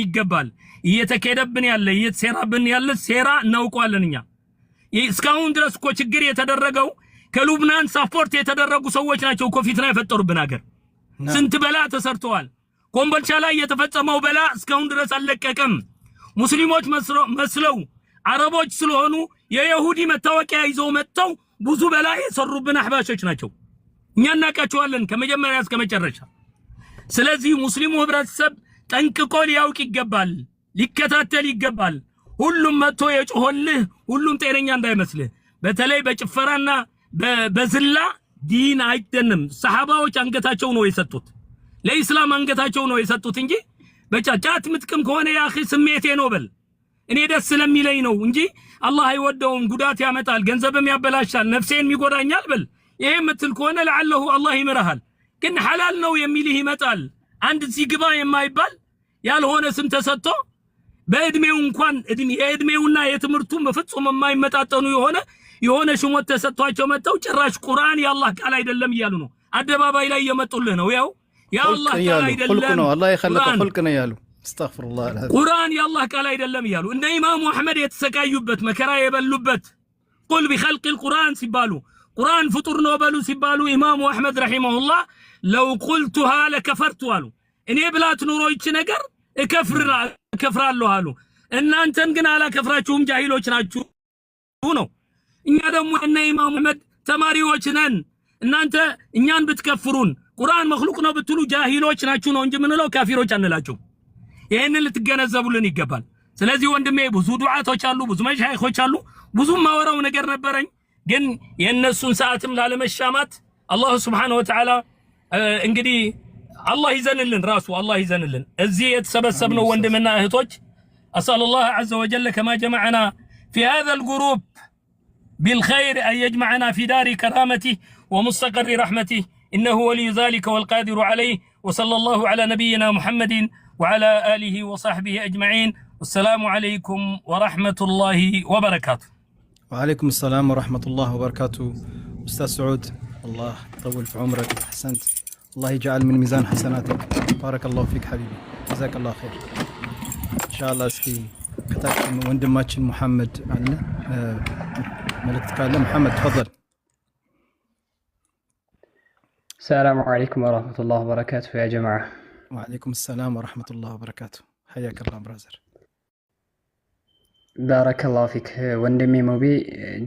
ይገባል። እየተከደብን ያለ እየተሰራብን ያለ ሴራ እናውቀዋለን። እኛ እስካሁን ድረስ እኮ ችግር የተደረገው ከሉብናን ሳፖርት የተደረጉ ሰዎች ናቸው እኮ ፊትና የፈጠሩብን ሀገር። ስንት በላ ተሰርተዋል። ኮምቦልቻ ላይ የተፈጸመው በላ እስካሁን ድረስ አልለቀቀም። ሙስሊሞች መስለው አረቦች ስለሆኑ የይሁዲ መታወቂያ ይዘው መጥተው ብዙ በላ የሰሩብን አህባሾች ናቸው። እኛ እናቃቸዋለን ከመጀመሪያ እስከ መጨረሻ። ስለዚህ ሙስሊሙ ህብረተሰብ ጠንቅቆ ሊያውቅ ይገባል፣ ሊከታተል ይገባል። ሁሉም መጥቶ የጮህልህ ሁሉም ጤነኛ እንዳይመስልህ። በተለይ በጭፈራና በዝላ ዲን አይደንም። ሰሃባዎች አንገታቸው ነው የሰጡት፣ ለኢስላም አንገታቸው ነው የሰጡት እንጂ በጫጫት ምጥቅም ከሆነ ያ اخي ስሜቴ ነው በል። እኔ ደስ ስለሚለኝ ነው እንጂ አላህ አይወደውም፣ ጉዳት ያመጣል፣ ገንዘብም ያበላሻል፣ ነፍሴን ይጎዳኛል በል። ይሄ ምትል ከሆነ ለዓለሁ አላህ ይምራሃል። ግን ሐላል ነው የሚልህ ይመጣል። አንድ ሲግባ የማይባል ያልሆነ ስም ተሰጥቶ በእድሜው እንኳን የእድሜውና የትምርቱም በፍጹም የማይመጣጠኑ የሆነ ሽሞት ተሰጥቷቸው መጥተው ጭራሽ ቁርአን የአላህ ቃል አይደለም እያሉ ነው አደባባይ ላይ የመጡልህ ነው። ያው የአላህ ቃል አይደለም ነው አላህ የخلቀው خلق ነው ያሉ استغفرالله ቁርአን የአላህ ቃል አይደለም እያሉ እነ ኢማሙ አህመድ የተሰቃዩበት መከራ የበሉበት ቁል بخلق القرآن ሲባሉ ቁርአን ፍጡር ነው በሉ ሲባሉ ኢማሙ አህመድ ረሂመሁላህ ለው ቁልቱሃ ለከፈርቱ አሉ። እኔ ብላት ኑሮ ይች ነገር እከፍራለሁ አሉ። እናንተን ግን አላከፍራችሁም ጃሂሎች ናችሁ ነው። እኛ ደግሞ እነ ኢማሙ አህመድ ተማሪዎች ነን። እናንተ እኛን ብትከፍሩን ቁርአን መخلوቅ ነው ብትሉ ጃሂሎች ናችሁ ነው እንጂ ምንለው ካፊሮች አንላችሁ። ይሄንን ልትገነዘቡልን ይገባል። ስለዚህ ወንድሜ ብዙ ዱዓቶች አሉ፣ ብዙ መሻይኾች አሉ፣ ብዙ ማወራው ነገር ነበረኝ። ግን የነሱን ሰዓትም ላለመሻማት አላህ Subhanahu Wa Ta'ala እንግዲህ አላህ ይዘንልን ራሱ አላህ ይዘንልን። እዚህ የተሰበሰብነው ወንድምና እህቶች أسأل الله عز وجل كما جمعنا في هذا الجروب بالخير أن يجمعنا في دار كرامته ومستقر رحمته إنه ولي ذلك والقادر عليه. وصلى الله على نبينا محمد وعلى آله وصحبه أجمعين. والسلام عليكم ورحمة الله وبركاته. وعليكم السلام ورحمة الله وبركاته. أستاذ سعود الله يطول في عمرك، أحسنت، الله يجعل من ميزان حسناتك، بارك الله فيك حبيبي، جزاك الله خير. إن شاء الله اسكي كتاكن وندماتشن محمد عنا ملك تكلم. محمد تفضل. السلام عليكم ورحمة الله وبركاته يا جماعة. وعليكم السلام ورحمة الله وبركاته. حياك الله برازر. بارك الله فيك ወንድሜ ሙቢ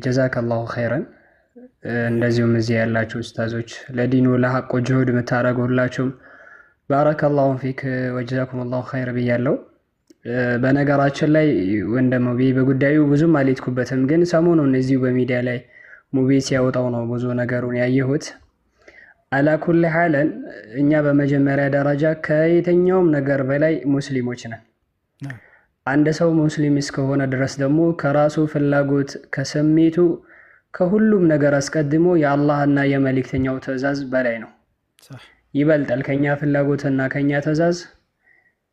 جزاك الله خيرا። እንደዚሁም እዚህ ያላችሁ ኡስታዞች ለዲኑ ለሐቁ ጅሁድ መታረጉላችሁም بارك الله فيك وجزاكم الله خير ብያለሁ። በነገራችን ላይ ወንድም ሙቢ በጉዳዩ ብዙም አልሄድኩበትም፣ ግን ሰሞኑን እዚሁ በሚዲያ ላይ ሙቢ ሲያወጣው ነው ብዙ ነገሩን ያየሁት። አላኩል ሐለን እኛ በመጀመሪያ ደረጃ ከየትኛውም ነገር በላይ ሙስሊሞች ነን። አንድ ሰው ሙስሊም እስከሆነ ድረስ ደግሞ ከራሱ ፍላጎት ከስሜቱ ከሁሉም ነገር አስቀድሞ የአላህና የመልእክተኛው ትእዛዝ በላይ ነው። ይበልጣል ከኛ ፍላጎትና ከኛ ትእዛዝ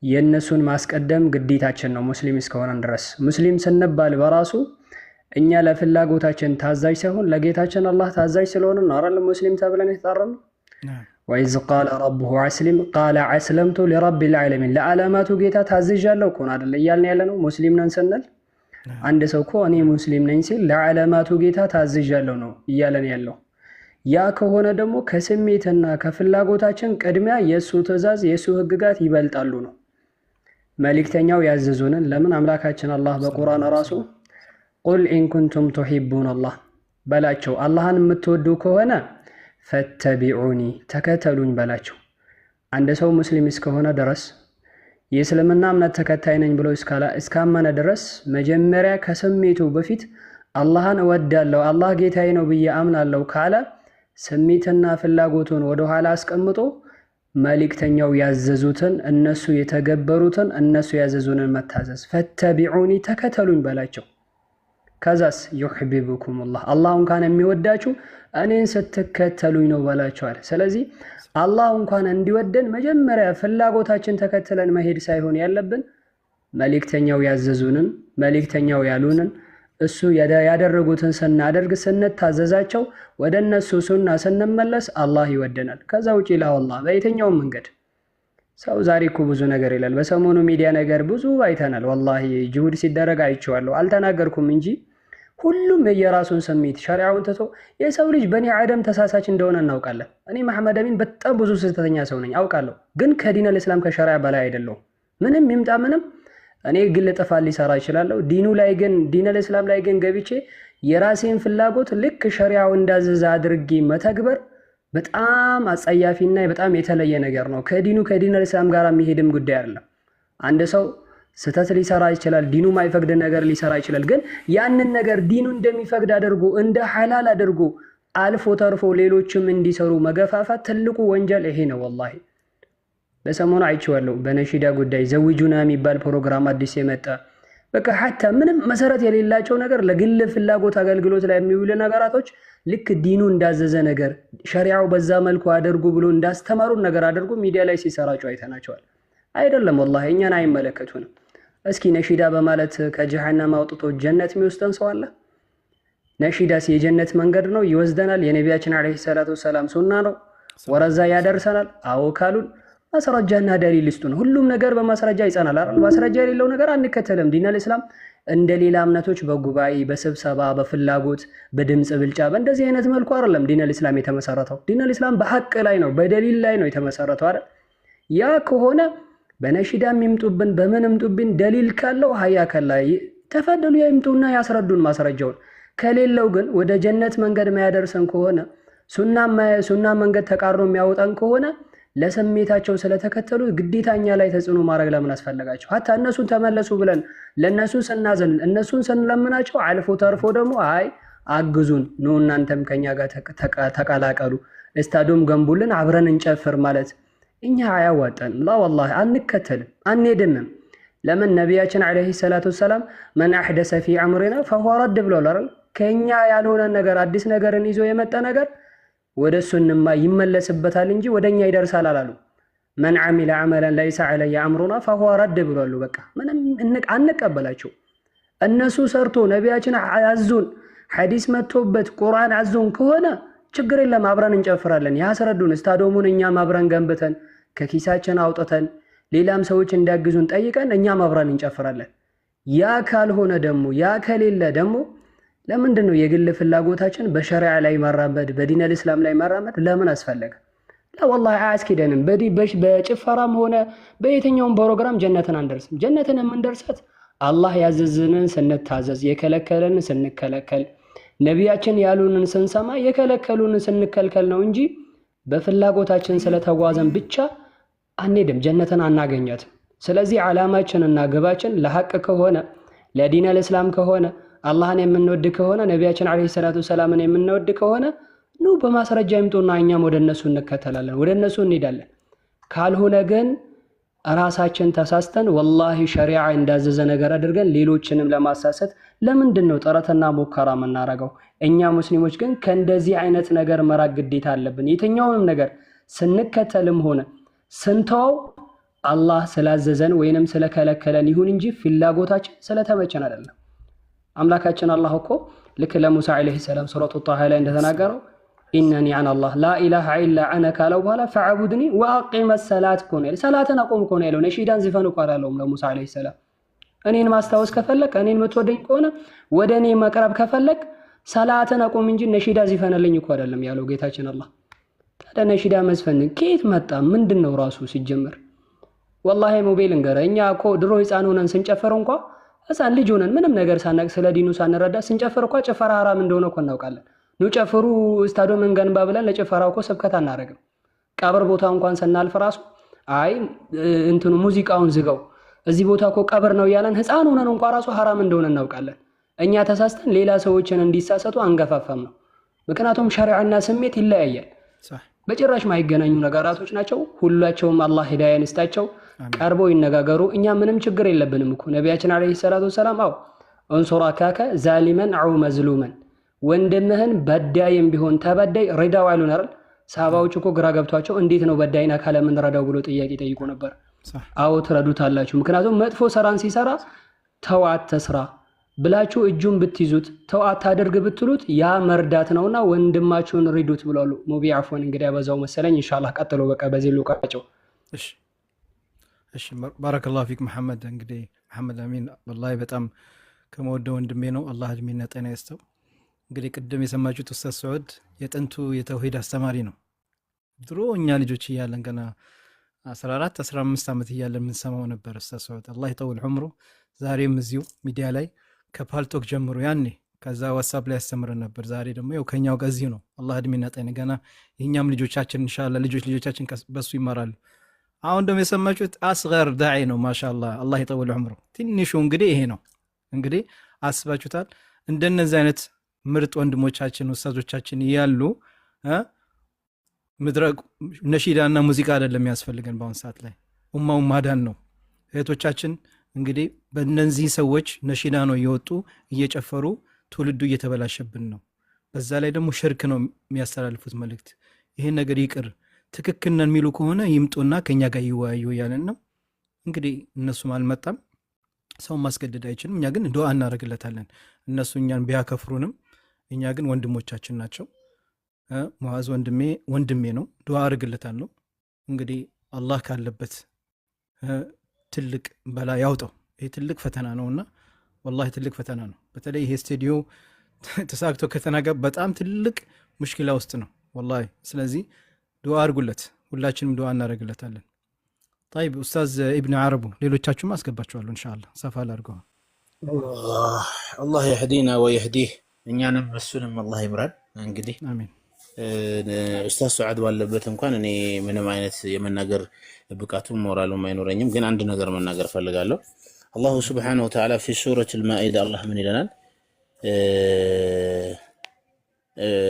የነሱን ማስቀደም ግዴታችን ነው ሙስሊም እስከሆነ ድረስ። ሙስሊም ስንባል በራሱ እኛ ለፍላጎታችን ታዛዥ ሳይሆን ለጌታችን አላህ ታዛዥ ስለሆነ ነው አይደል ሙስሊም ተብለን የተጠራነው። وإذ قال ربه أسلم قال أسلمت لرب العالمين ለዓለማቱ ጌታ ታዝዣለሁ እኮ ነው አይደል እያልን ያለነው ሙስሊም ነን ስንል። አንድ ሰው እኮ እኔ ሙስሊም ነኝ ሲል ለዓለማቱ ጌታ ታዝዣለሁ ነው እያለን ያለው። ያ ከሆነ ደግሞ ከስሜትና ከፍላጎታችን ቅድሚያ የሱ ትእዛዝ የሱ ህግጋት ይበልጣሉ ነው። መልእክተኛው ያዘዙንን ለምን አምላካችን አላህ በቁርአን ራሱ ቁል ኢን ኩንቱም ቱሂቡን አላህ በላቸው አላህን የምትወዱ ከሆነ ፈተቢዑኒ ተከተሉኝ በላቸው። አንድ ሰው ሙስሊም እስከሆነ ድረስ የእስልምና እምነት ተከታይ ነኝ ብሎ እስካመነ ድረስ መጀመሪያ ከስሜቱ በፊት አላህን እወዳለሁ አላህ ጌታዬ ነው ብዬ አምናለሁ ካለ ስሜትና ፍላጎቱን ወደ ኋላ አስቀምጦ መልእክተኛው ያዘዙትን እነሱ የተገበሩትን እነሱ ያዘዙንን መታዘዝ ፈተቢዑኒ ተከተሉኝ በላቸው። ከዛስ ዩሕቢቡኩሙላህ አላህ እንኳን የሚወዳችሁ እኔን ስትከተሉኝ ነው በላቸዋል። ስለዚህ አላህ እንኳን እንዲወደን መጀመሪያ ፍላጎታችን ተከትለን መሄድ ሳይሆን ያለብን መልእክተኛው ያዘዙንን መልእክተኛው ያሉንን እሱ ያደረጉትን ስናደርግ ስንታዘዛቸው ወደ እነሱ ሱና ስንመለስ አላህ ይወደናል። ከዛ ውጪ ላወላህ በየትኛውም መንገድ ሰው ዛሬ እኮ ብዙ ነገር ይላል። በሰሞኑ ሚዲያ ነገር ብዙ አይተናል። ወላሂ ጅሁድ ሲደረግ አይቼዋለሁ። አልተናገርኩም እንጂ ሁሉም የየራሱን ስሜት ሸሪዓውን ትቶ የሰው ልጅ በኒ አደም ተሳሳች እንደሆነ እናውቃለን። እኔ መሐመድ አሚን በጣም ብዙ ስህተተኛ ሰው ነኝ አውቃለሁ። ግን ከዲነል እስላም ከሸሪዓ በላይ አይደለሁም። ምንም ይምጣ ምንም እኔ ግል ጥፋት ሊሰራ ይችላለሁ። ዲኑ ላይ ግን ዲነል እስላም ላይ ግን ገብቼ የራሴን ፍላጎት ልክ ሸሪዓው እንዳዘዘ አድርጌ መተግበር በጣም አጸያፊና በጣም የተለየ ነገር ነው። ከዲነል እስላም ጋር የሚሄድም ጉዳይ አይደለም። አንድ ሰው ስተት ሊሰራ ይችላል። ዲኑ ማይፈቅድ ነገር ሊሰራ ይችላል። ግን ያንን ነገር ዲኑ እንደሚፈቅድ አድርጎ እንደ ሐላል አድርጎ አልፎ ተርፎ ሌሎችም እንዲሰሩ መገፋፋት ትልቁ ወንጀል ይሄ ነው። ወላሂ በሰሞኑ አይቼዋለሁ። በነሺዳ ጉዳይ ዘውጁና የሚባል ፕሮግራም አዲስ የመጣ በቃ ሐታ ምንም መሰረት የሌላቸው ነገር ለግል ፍላጎት አገልግሎት ላይ የሚውሉ ነገራቶች ልክ ዲኑ እንዳዘዘ ነገር ሸሪዓው በዛ መልኩ አድርጉ ብሎ እንዳስተማሩን ነገር አድርጎ ሚዲያ ላይ ሲሰራጩ አይተናቸዋል። አይደለም ወላሂ እኛን አይመለከቱንም። እስኪ ነሺዳ በማለት ከጀሃነም አውጥቶ ጀነት የሚወስደን ሰው አለ? ነሺዳስ የጀነት መንገድ ነው ይወስደናል? የነቢያችን አለይሂ ሰላቱ ወሰላም ሱና ነው ወረዛ ያደርሰናል? አዎ ካሉን ማስረጃና ደሊል ይስጡን። ሁሉም ነገር በማስረጃ ይጸናል አይደል? ማስረጃ የሌለው ነገር አንከተልም። ዲነል እስላም እንደ ሌላ እምነቶች በጉባኤ በስብሰባ በፍላጎት በድምጽ ብልጫ በእንደዚህ አይነት መልኩ አይደለም ዲነል እስላም የተመሰረተው። ዲነል እስላም በሐቅ ላይ ነው በደሊል ላይ ነው የተመሰረተው አይደል? ያ ከሆነ በነሺዳ የሚምጡብን በምን ምጡብን ደሊል ካለው ሀያ ከላይ ተፈደሉ ይምጡና ያስረዱን ማስረጃውን። ከሌለው ግን ወደ ጀነት መንገድ ማያደርሰን ከሆነ ሱና መንገድ ተቃርኖ የሚያወጣን ከሆነ ለስሜታቸው ስለተከተሉ ግዴታኛ ላይ ተጽዕኖ ማድረግ ለምን አስፈለጋቸው? ሀታ እነሱን ተመለሱ ብለን ለነሱ ስናዘን እነሱን ስንለምናቸው አልፎ ተርፎ ደግሞ አይ አግዙን ነው እናንተም ከኛ ጋር ተቀላቀሉ እስታዶም ገንቡልን አብረን እንጨፍር ማለት እኛ አያዋጣን። ላ ወላሂ አንከተልም አንሄድንም። ለምን ነቢያችን አለይሂ ሰላቱ ወሰላም መን አሕደሰ ፊ አምሪና ፈሁወ ረድ ብለዋል አይደል? ከኛ ያልሆነ ነገር አዲስ ነገርን ይዞ የመጣ ነገር ወደሱንማ ይመለስበታል እንጂ ወደኛ ይደርሳል አላሉ። መን አሚለ አመለን ለይሰ ዐለይሂ አምሩና ፈሁወ ረድ ብለዋል። በቃ ምንም አንቀበላቸው። እነሱ ሰርቶ ነቢያችን አዙን ሐዲስ መጥቶበት ቁርአን አዙን ከሆነ ችግር የለም አብረን እንጨፍራለን። ያስረዱን ስታዶሙን እኛም አብረን ገንብተን ከኪሳችን አውጥተን ሌላም ሰዎች እንዲያግዙን ጠይቀን እኛም አብረን እንጨፍራለን። ያ ካልሆነ ደግሞ ያ ከሌለ ደግሞ ለምንድን ነው የግል ፍላጎታችን በሸሪዓ ላይ ማራመድ በዲነል እስላም ላይ ማራመድ ለምን አስፈለገ? ወላሂ አያስኬደንም። በጭፈራም ሆነ በየትኛውም ፕሮግራም ጀነትን አንደርስም። ጀነትን የምንደርሳት አላህ ያዘዝንን ስንታዘዝ የከለከለንን ስንከለከል ነቢያችን ያሉንን ስንሰማ የከለከሉንን ስንከልከል ነው እንጂ በፍላጎታችን ስለተጓዘን ብቻ አንሄድም፣ ጀነትን አናገኛትም። ስለዚህ ዓላማችንና ግባችን ለሐቅ ከሆነ ለዲነል እስላም ከሆነ አላህን የምንወድ ከሆነ ነቢያችን አለይሂ ሰላቱ ወሰላምን የምንወድ ከሆነ ነው በማስረጃ ይምጡና እኛም ወደ እነሱ እንከተላለን፣ ወደ እነሱ እንሄዳለን። ካልሆነ ግን ራሳችን ተሳስተን ወላሂ ሸሪዓ እንዳዘዘ ነገር አድርገን ሌሎችንም ለማሳሰት ለምንድን ነው ጥረትና ሙከራ የምናደርገው? እኛ ሙስሊሞች ግን ከእንደዚህ አይነት ነገር መራቅ ግዴታ አለብን። የትኛውንም ነገር ስንከተልም ሆነ ስንተው አላህ ስላዘዘን ወይንም ስለከለከለን ይሁን እንጂ ፍላጎታችን ስለተመቸን አይደለም። አምላካችን አላህ እኮ ልክ ለሙሳ አለይሂ ሰላም ሱረቱ ጣሃ ላይ እንደተናገረው ኢነኒ አነ አላህ ላ ኢላሃ ኢላ አነ ካለው በኋላ ፈዕቡድኒ ወአቂመ ሰላት እኮ ነው ያለው። ሰላትን አቆም እኮ ነው ያለው። ነሺዳን ዝፈን እኮ አላለውም ለሙሳ አለይሂ ሰላም። እኔን ማስታወስ ከፈለክ እኔን የምትወደኝ ከሆነ ወደ እኔ መቅረብ ከፈለክ ሰላትን አቆም እንጂ ነሺዳ ዝፈንልኝ እኮ አይደለም ያለው ጌታችን አላህ። ታዲያ ነሺዳ መዝፈን ከየት መጣ? ምንድን ነው ራሱ ሲጀመር? ወላሂ ሞባይል እንገረ እኛ እኮ ድሮ ህፃን ሆነን ስንጨፈር እንኳ ህፃን ልጅ ሆነን ምንም ነገር ሳናቅ ስለ ዲኑ ሳንረዳ ስንጨፈር እንኳ ጭፈራ ሐራም እንደሆነ እኮ እናውቃለን። ኑ ጨፍሩ ስታዲየም እንገንባ ብለን ለጭፈራው እኮ ስብከት አናረግም። ቀብር ቦታ እንኳን ስናልፍ ራሱ አይ እንትኑ ሙዚቃውን ዝጋው እዚህ ቦታ እኮ ቀብር ነው ያለን ህፃን ሆነን እንኳን ራሱ ሐራም እንደሆነ እናውቃለን። እኛ ተሳስተን ሌላ ሰዎችን እንዲሳሰቱ አንገፋፋም ነው። ምክንያቱም ሸሪዓና ስሜት ይለያያል። በጭራሽ ማይገናኙ ነገራቶች ናቸው። ሁላቸውም አላህ ሂዳያን ይስጣቸው፣ ቀርበው ይነጋገሩ። እኛ ምንም ችግር የለብንም እኮ ነቢያችን አለይሂ ሰላቱ ወሰላም እንሱር አካከ ዛሊመን አው መዝሉመን፣ ወንድምህን በዳይም ቢሆን ተበዳይ ረዳው አሉን አይደል? ሰሃባዎች እኮ ግራ ገብቷቸው እንዴት ነው በዳይና ካለ ምን ረዳው ብሎ ጥያቄ ጠይቆ ነበር። አዎ ትረዱታላችሁ። ምክንያቱም መጥፎ ሰራን ሲሰራ ተው አትስራ ብላችሁ እጁን ብትይዙት ተው አታደርግ ብትሉት ያ መርዳት ነውና ወንድማችሁን ሪዱት ብለዋል። ሙቢ አፎን እንግዲህ ያበዛው መሰለኝ። ኢንሻአላህ ቀጥሎ በቃ በዚህ ልውቃቸው። እሺ ባረከላሁ ፊክ መሐመድ። እንግዲህ መሐመድ አሚን ወላሂ በጣም ከመወደው ወንድሜ ነው። አላህ እድሜና ጤና ይስጠው። እንግዲህ ቅድም የሰማችሁት ኡስታዝ ሰዑድ የጥንቱ የተውሂድ አስተማሪ ነው። ድሮ እኛ ልጆች እያለን ገና 14 15 ዓመት እያለን የምንሰማው ነበር ኡስታዝ ሰዑድ አላህ ይጠውል ዑምሩ። ዛሬም እዚሁ ሚዲያ ላይ ከፓልቶክ ጀምሮ ያኔ ከዛ ዋትስአፕ ላይ ያስተምረን ነበር። ዛሬ ደግሞ ያው ከኛው ጋር እዚሁ ነው። አላህ እድሜና ጤና ገና የኛም ልጆቻችን ኢንሻአላህ ልጆቻችን በሱ ይማራሉ። አሁን ደግሞ የሰማችሁት አስገር ዳዒ ነው። ማሻአላህ አላህ ይጠውል ዑምሩ። ትንሹ እንግዲህ ይሄ ነው። እንግዲህ አስባችሁታል። እንደነዚህ አይነት ምርጥ ወንድሞቻችን ኡስታዞቻችን ያሉ ምድረቅ ነሺዳና ሙዚቃ አይደለም ያስፈልገን በአሁን ሰዓት ላይ ኡማውን ማዳን ነው። እህቶቻችን እንግዲህ በእነዚህ ሰዎች ነሺዳ ነው እየወጡ እየጨፈሩ ትውልዱ እየተበላሸብን ነው። በዛ ላይ ደግሞ ሽርክ ነው የሚያስተላልፉት መልእክት። ይህን ነገር ይቅር ትክክል ነን የሚሉ ከሆነ ይምጡና ከኛ ጋር ይወያዩ እያለን ነው። እንግዲህ እነሱም አልመጣም፣ ሰውን ማስገደድ አይችልም። እኛ ግን ዱዓ እናደርግለታለን። እነሱ እኛን ቢያከፍሩንም እኛ ግን ወንድሞቻችን ናቸው። ሙዓዝ ወንድሜ ነው፣ ዱዓ አድርግለታለሁ። እንግዲህ አላህ ካለበት ትልቅ በላ ያውጣው። ይህ ትልቅ ፈተና ነውና ወላሂ ትልቅ ፈተና ነው። በተለይ ይሄ ስቱዲዮ ተሳክቶ ከተናጋ በጣም ትልቅ ሙሽኪላ ውስጥ ነው ወላሂ። ስለዚህ ዱዓ አድርጉለት፣ ሁላችንም ዱዓ እናደርግለታለን። طيب ኡስታዝ ኢብኑ አረቡ ሌሎቻችሁም አስገባችኋለሁ ኢንሻአላህ ሰፋ ላድርገው። አላህ ይህዲና ወይህዲህ እኛንም እሱንም አላህ ይምራን። እንግዲህ አሚን። ኡስታዝ ሰዓድ ባለበት እንኳን እኔ ምንም አይነት የመናገር ብቃቱም ሞራሉም አይኖረኝም፣ ግን አንድ ነገር መናገር ፈልጋለሁ። አላሁ ሱብሓነሁ ወተዓላ ፊ ሱረቱል ማኢዳ አላህ ምን ይለናል?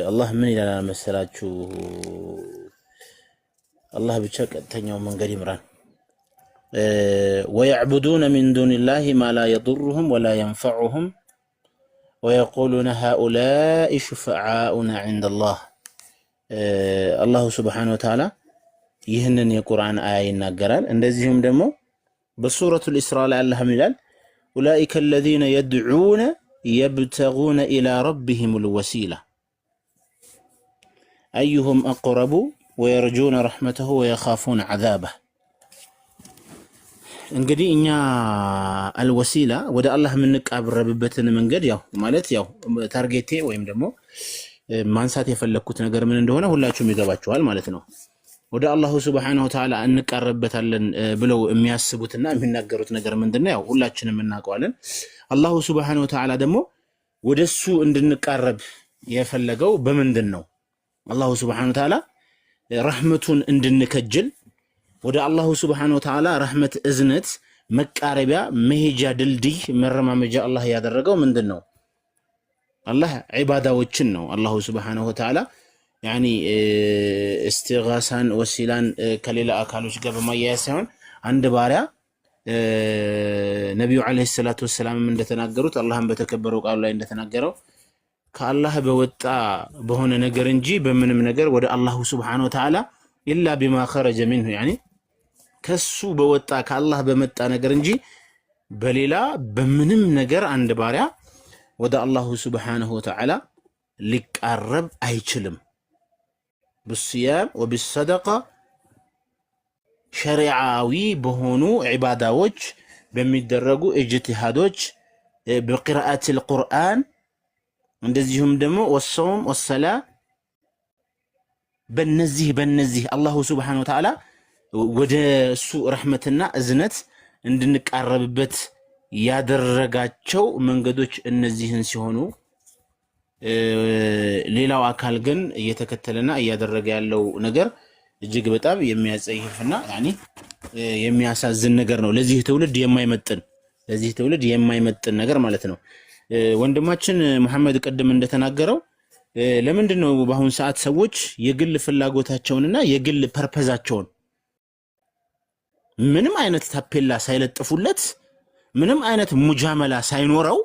አላህ ምን ይለናል መሰላችሁ? አላህ ብቻ ቀጥተኛው መንገድ ይምራን። ወየዕቡዱነ ሚን ዱኒላሂ ማ ላ የዱሩሁም ወላ የንፈዑሁም ወየቁሉነ ሃኡላኢ ሹፈዓኡና ዒንደላህ። አላሁ ሱብሓነሁ ወተዓላ ይህንን የቁርአን አያ ይናገራል። እንደዚሁም ደግሞ በሱረቱል ኢስራ ላይ አላህ ምን ይላል? ኡላኢከ አለዚነ የድዑነ የብተጉነ ኢላ ረቢሂሙል ወሲላ አዩሁም አቅረቡ ወየርጁነ ረሕመተሁ ወየኻፉነ ዐዛበህ። እንግዲህ እኛ አልወሲላ ወደ አላህ የምንቃረብበትን መንገድ ያው ማለት ያው ታርጌቴ ወይም ደግሞ ማንሳት የፈለኩት ነገር ምን እንደሆነ ሁላችሁም ይገባችኋል ማለት ነው። ወደ አላሁ ሱብሓነሁ ወተዓላ እንቃረበታለን ብለው የሚያስቡትና የሚናገሩት ነገር ምንድነው? ያው ሁላችንም እናውቀዋለን። አላሁ ሱብሓነሁ ወተዓላ ደግሞ ወደሱ እንድንቃረብ የፈለገው በምንድን ነው? አላሁ ሱብሓነሁ ወተዓላ ረሕመቱን እንድንከጅል ወደ አላሁ ሱብሓነሁ ወተዓላ ረሕመት እዝነት መቃረቢያ መሄጃ ድልድይ መረማመጃ አላህ ያደረገው ምንድን ነው? አላህ ዒባዳዎችን ነው። አላሁ ሱብሓነሁ ወተዓላ ያኒ እስቲጋሳን ወሲላን ከሌላ አካሎች ጋር በማያያዝ ሳይሆን አንድ ባሪያ ነቢዩ ዓለይሂ ሰላቱ ወሰላም እንደተናገሩት አላህም በተከበረው ቃሉ ላይ እንደተናገረው ከአላህ በወጣ በሆነ ነገር እንጂ በምንም ነገር ወደ አላሁ ሱብሓነሁ ወተዓላ ኢላ ቢማ ኸረጀ ሚንሁ ያኒ ከሱ በወጣ ከአላህ በመጣ ነገር እንጂ በሌላ በምንም ነገር አንድ ባሪያ ወደ አላሁ ሱብሓነሁ ወተዓላ ሊቃረብ አይችልም። ብስያም ወብሰደቃ ሸሪዓዊ በሆኑ ዒባዳዎች በሚደረጉ እጅቲሃዶች በቂራአቲል ቁርአን እንደዚሁም ደግሞ ወሰውም ወሰላ በነዚህ አላሁ ሱብሓነሁ ወተዓላ ወደ እሱ ረሕመትና እዝነት እንድንቃረብበት ያደረጋቸው መንገዶች እነዚህን ሲሆኑ ሌላው አካል ግን እየተከተለና እያደረገ ያለው ነገር እጅግ በጣም የሚያጸይፍና ያኒ የሚያሳዝን ነገር ነው። ለዚህ ትውልድ የማይመጥን ነገር ማለት ነው። ወንድማችን መሐመድ ቀደም እንደተናገረው ለምንድን ነው በአሁን ሰዓት ሰዎች የግል ፍላጎታቸውንና የግል ፐርፐዛቸውን ምንም አይነት ታፔላ ሳይለጥፉለት ምንም አይነት ሙጃመላ ሳይኖረው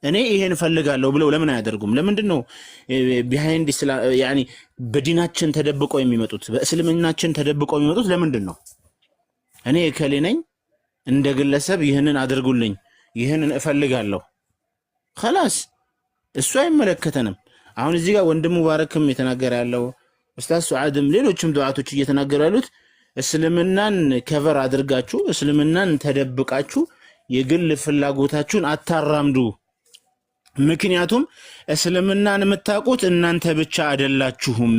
እኔ ይሄን ፈልጋለሁ ብለው ለምን አያደርጉም? ለምንድን ነው ቢሃይንድ ያኒ በዲናችን ተደብቀው የሚመጡት በእስልምናችን ተደብቀው የሚመጡት ለምንድን ነው? እኔ እከሌ ነኝ እንደ ግለሰብ ይህንን አድርጉልኝ ይህንን እፈልጋለሁ خلاص እሱ አይመለከተንም። አሁን እዚህ ጋር ወንድም ሙባረክም የተናገረ ያለው ኡስታዝ ሱዓድም ሌሎችም ዱዓቶች እየተናገሩ ያሉት እስልምናን ከቨር አድርጋችሁ እስልምናን ተደብቃችሁ የግል ፍላጎታችሁን አታራምዱ። ምክንያቱም እስልምናን የምታውቁት እናንተ ብቻ አይደላችሁም።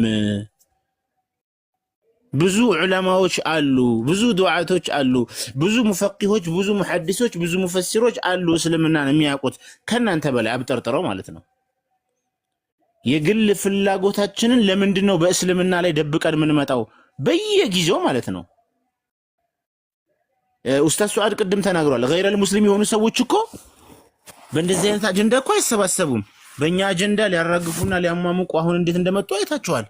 ብዙ ዑለማዎች አሉ፣ ብዙ ዱዓቶች አሉ፣ ብዙ ሙፈቂሆች፣ ብዙ ሙሐዲሶች፣ ብዙ ሙፈሲሮች አሉ እስልምናን የሚያውቁት ከናንተ በላይ አብጠርጥረው ማለት ነው። የግል ፍላጎታችንን ለምንድን ነው በእስልምና ላይ ደብቀን የምንመጣው በየጊዜው ማለት ነው? ኡስታዝ ሱዓድ ቅድም ተናግሯል። ገይረል ሙስሊም የሆኑ ሰዎች እኮ በእንደዚህ አይነት አጀንዳ እኮ አይሰባሰቡም። በእኛ አጀንዳ ሊያራግፉና ሊያሟሙቁ አሁን እንዴት እንደመጡ አይታችኋል።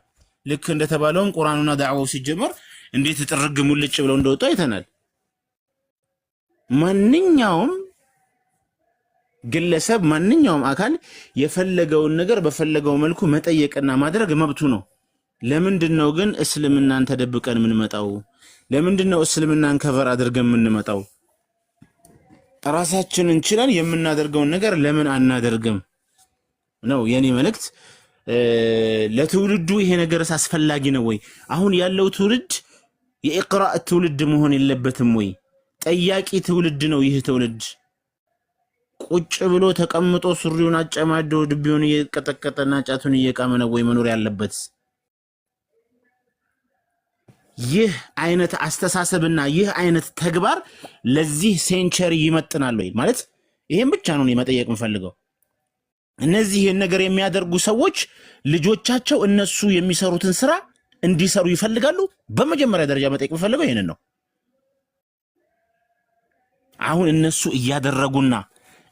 ልክ እንደተባለውም ቁርአኑና ዳዕዋው ሲጀመር እንዴት ጥርግ ሙልጭ ብለው እንደወጡ አይተናል። ማንኛውም ግለሰብ ማንኛውም አካል የፈለገውን ነገር በፈለገው መልኩ መጠየቅና ማድረግ መብቱ ነው። ለምንድን ነው ግን እስልምናን ተደብቀን የምንመጣው? ለምንድን ነው እስልምናን ከቨር አድርገን የምንመጣው? ራሳችንን ችለን የምናደርገውን ነገር ለምን አናደርግም ነው የኔ መልእክት። ለትውልዱ ይሄ ነገርስ አስፈላጊ ነው ወይ? አሁን ያለው ትውልድ የኢቅራእ ትውልድ መሆን የለበትም ወይ? ጠያቂ ትውልድ ነው ይህ ትውልድ። ቁጭ ብሎ ተቀምጦ ሱሪውን አጨማዶ ድቢውን እየቀጠቀጠና ጫቱን እየቃመ ነው ወይ መኖር ያለበት? ይህ አይነት አስተሳሰብና ይህ አይነት ተግባር ለዚህ ሴንቸሪ ይመጥናል ወይ? ማለት ይሄን ብቻ ነው መጠየቅ የምፈልገው። እነዚህ ይህን ነገር የሚያደርጉ ሰዎች ልጆቻቸው እነሱ የሚሰሩትን ስራ እንዲሰሩ ይፈልጋሉ? በመጀመሪያ ደረጃ መጠየቅ የምፈልገው ይሄንን ነው። አሁን እነሱ እያደረጉና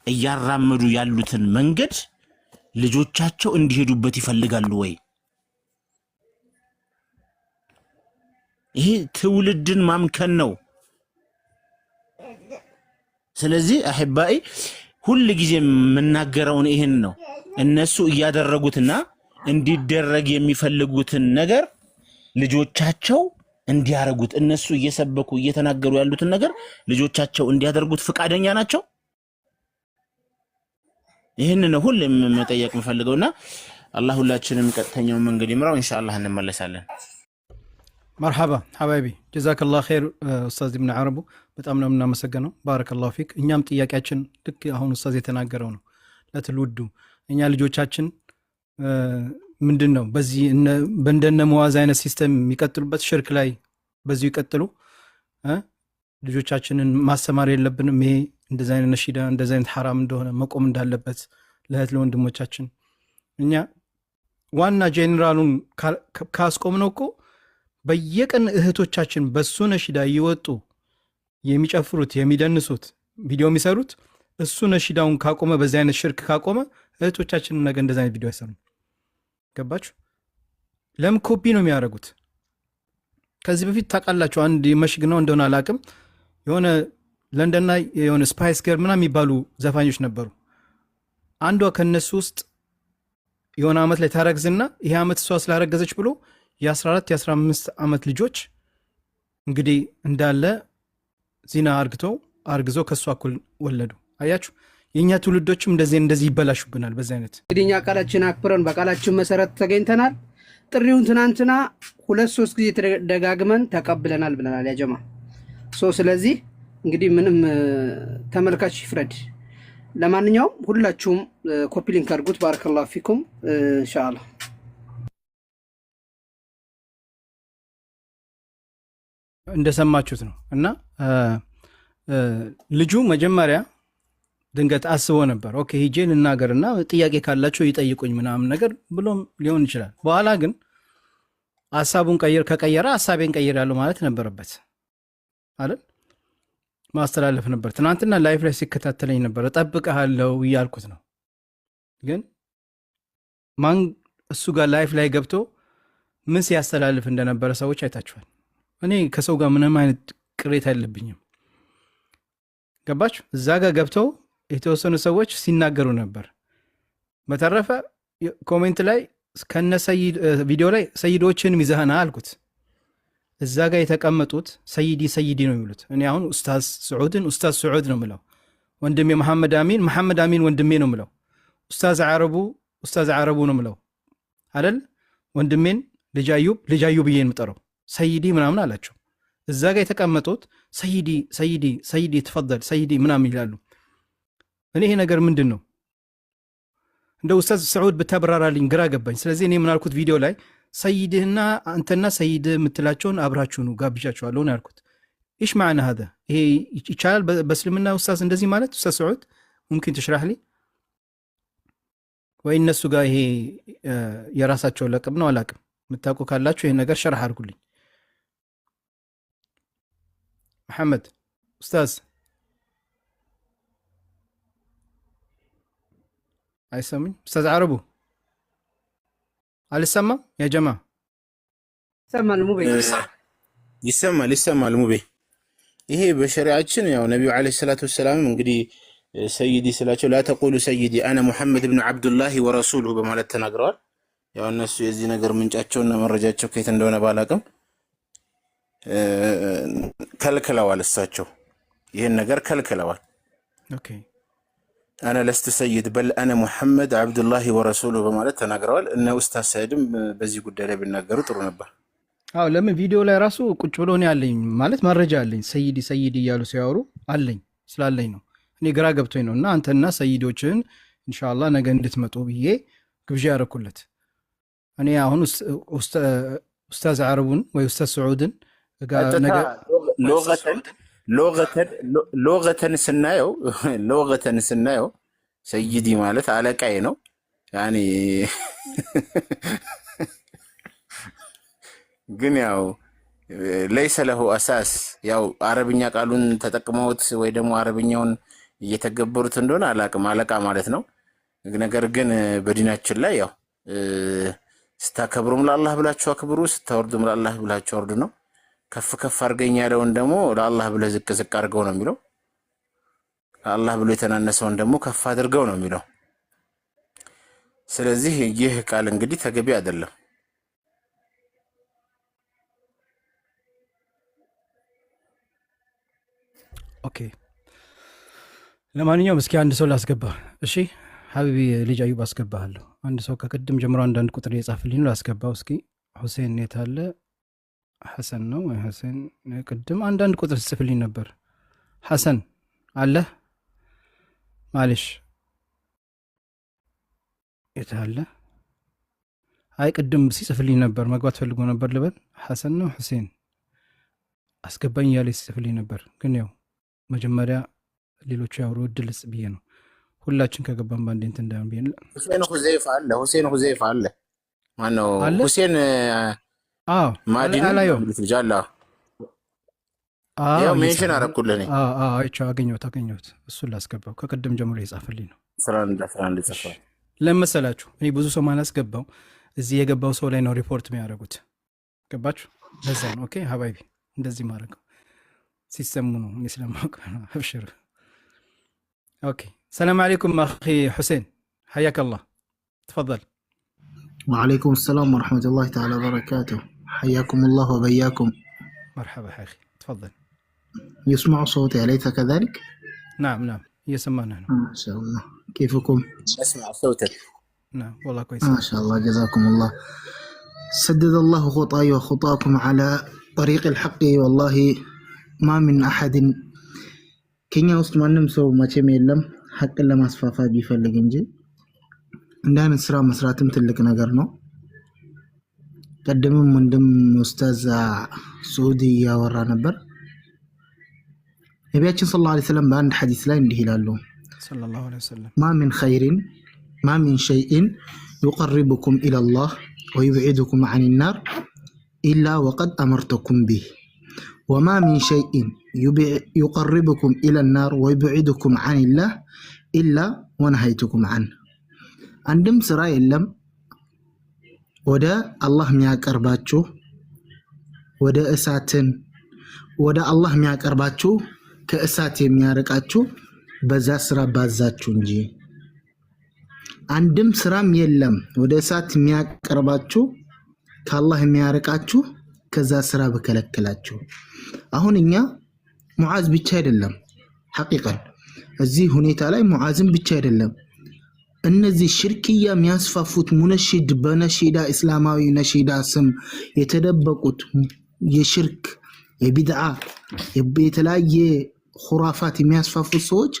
እያራመዱ ያሉትን መንገድ ልጆቻቸው እንዲሄዱበት ይፈልጋሉ ወይ? ይሄ ትውልድን ማምከን ነው። ስለዚህ አህባይ ሁሉ ጊዜ የምናገረውን ይሄን ነው። እነሱ እያደረጉትና እንዲደረግ የሚፈልጉትን ነገር ልጆቻቸው እንዲያረጉት፣ እነሱ እየሰበኩ እየተናገሩ ያሉትን ነገር ልጆቻቸው እንዲያደርጉት ፍቃደኛ ናቸው? ይሄን ነው ሁሌም መጠየቅ የምፈልገውና አላህ ሁላችንም ቀጥተኛውን መንገድ ይምራው። ኢንሻአላህ እንመለሳለን። መርሐባ ሐባይቢ ጀዛከላሁ ኸይር ኡስታዝ ኢብኑ አረቡ በጣም ነው የምናመሰግነው። ባረከላሁ ፊክ። እኛም ጥያቄያችን ልክ አሁን ኡስታዝ የተናገረው ነው ለትውልዱ። እኛ ልጆቻችን ምንድን ነው በዚህ በእንደነ መዋዝ አይነት ሲስተም የሚቀጥሉበት ሽርክ ላይ በዚሁ ይቀጥሉ። ልጆቻችንን ማስተማር የለብንም። ይሄ እንደዚህ አይነት ነሺዳ እንደዚህ አይነት ሐራም እንደሆነ መቆም እንዳለበት ለእህት ለወንድሞቻችን እኛ ዋና ጄኔራሉን ካስቆምነው እኮ በየቀን እህቶቻችን በሱ ነሺዳ እየወጡ የሚጨፍሩት የሚደንሱት ቪዲዮ የሚሰሩት እሱ ነሺዳውን ካቆመ በዚህ አይነት ሽርክ ካቆመ እህቶቻችን ነገ እንደዚህ አይነት ቪዲዮ አይሰሩም። ገባችሁ? ለምን ኮፒ ነው የሚያደርጉት? ከዚህ በፊት ታውቃላችሁ አንድ መሽግናው እንደሆነ አላቅም የሆነ ለንደን ላይ የሆነ ስፓይስ ገር ምናምን የሚባሉ ዘፋኞች ነበሩ። አንዷ ከነሱ ውስጥ የሆነ ዓመት ላይ ታረግዝና ይሄ ዓመት እሷ ስላረገዘች ብሎ የ14 የ15 ዓመት ልጆች እንግዲህ እንዳለ ዚና አርግዞ ከሷ እኩል ወለዱ። አያችሁ የኛ ትውልዶችም እንደዚህ ይበላሹብናል። በዚህ አይነት እንግዲህ እኛ ቃላችን አክብረን በቃላችን መሰረት ተገኝተናል። ጥሪውን ትናንትና 2-3 ጊዜ ደጋግመን ተቀብለናል ብለናል ያ ጀማ። ስለዚህ እንግዲህ ምንም ተመልካች ይፍረድ። ለማንኛውም ሁላችሁም ኮፒ ሊንክ አድርጉት። ባረከላሁ ፊኩም ኢንሻአላህ። እንደሰማችሁት ነው እና ልጁ መጀመሪያ ድንገት አስቦ ነበር ኦኬ ሂጄ ልናገርና ጥያቄ ካላቸው ይጠይቁኝ ምናምን ነገር ብሎም ሊሆን ይችላል። በኋላ ግን ሀሳቡን ከቀየረ ሀሳቤን ቀይራለሁ ማለት ነበረበት አይደል? ማስተላለፍ ነበር። ትናንትና ላይፍ ላይ ሲከታተለኝ ነበር። እጠብቅሃለሁ እያልኩት ነው። ግን ማን እሱ ጋር ላይፍ ላይ ገብቶ ምን ሲያስተላልፍ እንደነበረ ሰዎች አይታችኋል። እኔ ከሰው ጋር ምንም አይነት ቅሬታ የለብኝም። ገባችሁ? እዛ ጋር ገብተው የተወሰኑ ሰዎች ሲናገሩ ነበር። በተረፈ ኮሜንት ላይ ከነ ቪዲዮ ላይ ሰይዶችን ይዘህና አልኩት። እዛ ጋር የተቀመጡት ሰይዲ ሰይዲ ነው የሚሉት። እኔ አሁን ኡስታዝ ስዑድን ኡስታዝ ስዑድ ነው ምለው። ወንድሜ መሐመድ አሚን ወንድሜ ነው ምለው። ኡስታዝ ዓረቡ ነው ምለው አይደል? ወንድሜን ልጅ አዩብ ብዬ የምጠራው ሰይዲ ምናምን አላቸው። እዛ ጋር የተቀመጡት ሰይዲ ተፈضል ሰይዲ ምናምን ይላሉ። እኔ ይሄ ነገር ምንድን ነው? እንደ ኡስታዝ ስዑድ ብታብራራልኝ ግራ ገባኝ። ስለዚህ እኔ ምን አልኩት ቪዲዮ ላይ ሰይድህና አንተና ሰይድ የምትላቸውን አብራችሁ ነው ጋብዣቸዋለሁ ነው ያልኩት። ኢሽ ማዕና ሀደ ይሄ ይቻላል በእስልምና ኡስታዝ እንደዚህ ማለት? ኡስታዝ ስዑድ ሙምኪን ትሽራህ ሊ ወይ እነሱ ጋር ይሄ የራሳቸው ለቅም ነው አላቅም። የምታውቁ ካላችሁ ይሄን ነገር ሸርሕ አድርጉልኝ። መሐመድ ኡስታዝ አይሰሙኝ? ኡስታዝ ዓረቡ አልሰማም? ያ ጀማ ይሰማል ሙቤ። ይሄ በሸሪዓችን ያው ነቢዩ ዓለይሂ ሰላቱ ወሰላም እንግዲህ ሰይዲ ስላቸው ላ ተቁሉ ሰይዲ አነ ሙሐመድ ብን ዓብዱላሂ ወረሱሉሁ በማለት ተናግረዋል። ያው እነሱ የዚህ ነገር ምንጫቸውና መረጃቸው ከየት እንደሆነ ባላቅም ከልክለዋል። እሳቸው ይህን ነገር ከልክለዋል። አነ ለስቱ ሰይድ በል አነ ሙሐመድ ዓብዱላሂ ወረሱሉሁ በማለት ተናግረዋል። እነ ኡስታዝ ሰይድም በዚህ ጉዳይ ላይ ቢናገሩ ጥሩ ነበር። አዎ ለምን ቪዲዮ ላይ ራሱ ቁጭ ብሎ ነው ያለኝ ማለት መረጃ አለኝ። ሰይዲ እያሉ ሲያወሩ አለኝ ስላለኝ ነው። እኔ ግራ ገብቶኝ ነው። እና አንተና ሰይዶችን ኢንሻአላህ ነገ እንድትመጡ ብዬ ግብዣ ያደረኩለት። እኔ አሁን ኡስታዝ ዓረቡን ወይ ኡስታዝ ስዑድን ሎገተን ስናየው ሰይዲ ማለት አለቃዬ ነው። ያኒ ግን ያው ለይሰ ለሁ አሳስ ያው አረብኛ ቃሉን ተጠቅመውት ወይ ደግሞ አረብኛውን እየተገበሩት እንደሆነ አላቅም። አለቃ ማለት ነው። ነገር ግን በዲናችን ላይ ያው ስታከብሩም ለአላህ ብላችሁ አክብሩ፣ ስታወርዱም ለአላህ ብላችሁ አውርዱ ነው። ከፍ ከፍ አድርገኝ ያለውን ደግሞ ለአላህ ብለህ ዝቅ ዝቅ አድርገው ነው የሚለው። ለአላህ ብሎ የተናነሰውን ደግሞ ከፍ አድርገው ነው የሚለው። ስለዚህ ይህ ቃል እንግዲህ ተገቢ አይደለም። ኦኬ ለማንኛውም እስኪ አንድ ሰው ላስገባ። እሺ ሀቢቢ ልጅ አዩብ አስገባሃለሁ። አንድ ሰው ከቅድም ጀምሮ አንዳንድ ቁጥር የጻፍልኝ ነው ላስገባው። እስኪ ሁሴን የት አለ? ሐሰን ነው ወይ ሐሰን? ቅድም አንዳንድ ቁጥር ጽፍልኝ ነበር። ሐሰን አለ ማለሽ የት አለ? አይ ቅድም ሲጽፍልኝ ነበር መግባት ፈልጎ ነበር ልበል። ሐሰን ነው ሁሴን አስገባኝ እያለ ሲጽፍልኝ ነበር። ግን ያው መጀመሪያ ሌሎቹ ያወሩ እድል ልጽ ብዬ ነው። ሁላችን ከገባን ባንዴ እንትን እንዳይሆን ብዬ ሁሴን ሁዘይፋ አለ። ማነው ሁሴን? ማዲን ያው ሜንሽን አረኩልህ። አይቼው አገኘሁት። እሱን ላስገባው ከቅድም ጀምሮ የጻፈልኝ ነው። ጽፏል። ለመሰላችሁ እኔ ብዙ ሰው ማላስገባው እዚህ የገባው ሰው ላይ ነው ሪፖርት የሚያደርጉት። ገባችሁ? ለዛ ነው። ኦኬ ሀባይቢ እንደዚህ ማድረገው ሲሰሙ ነው እኔ ስለማውቅ። አብሽር። ኦኬ ሰላም አለይኩም አኺ ሁሴን حياك الله تفضل. وعليكم السلام ورحمة الله تعالى وبركاته. حياكم الله وبياكم. مرحبا أخي تفضل. يسمع صوتي أليس كذلك؟ نعم يسمعنا. ما شاء الله. كيفكم؟ أسمع صوتك. نعم والله كويس ما شاء الله جزاكم الله. سدد الله خطاي وخطاكم على طريق الحق. والله ما من أحد كينيا ውስጥ ማንም ሰው መቼም የለም ሐቅን ለማስፋፋት ቢፈልግ እንጂ እንዳን ስራ መስራትም ትልቅ ነገር ነው። ቀደምም ወንድም ኡስታዝ ሱዲ ያወራ ነበር። ነቢያችን ሰለላሁ ዐለይሂ ወሰለም በአንድ ሐዲስ ላይ እንዲህ ይላሉ ሰለላሁ ዐለይሂ ወሰለም ما من شيء يقربكم إلى الله ويبعدكم عن النار إلا وقد أمرتكم به وما من شيء يقربكم إلى النار ويبعدكم عن الله إلا ونهيتكم عنه. عندم سرا يلم ወደ አላህ የሚያቀርባችሁ ወደ እሳትን ወደ አላህ የሚያቀርባችሁ ከእሳት የሚያርቃችሁ በዛ ስራ ባዛችሁ እንጂ አንድም ስራም የለም ወደ እሳት የሚያቀርባችሁ ከአላህ የሚያርቃችሁ ከዛ ስራ በከለከላችሁ። አሁን እኛ ሙዓዝ ብቻ አይደለም ሐቂቀን እዚህ ሁኔታ ላይ ሙዓዝም ብቻ አይደለም እነዚህ ሽርክያ የሚያስፋፉት ሙነሺድ በነሺዳ እስላማዊ ነሺዳ ስም የተደበቁት የሽርክ የቢድዓ የተለያየ ኹራፋት የሚያስፋፉት ሰዎች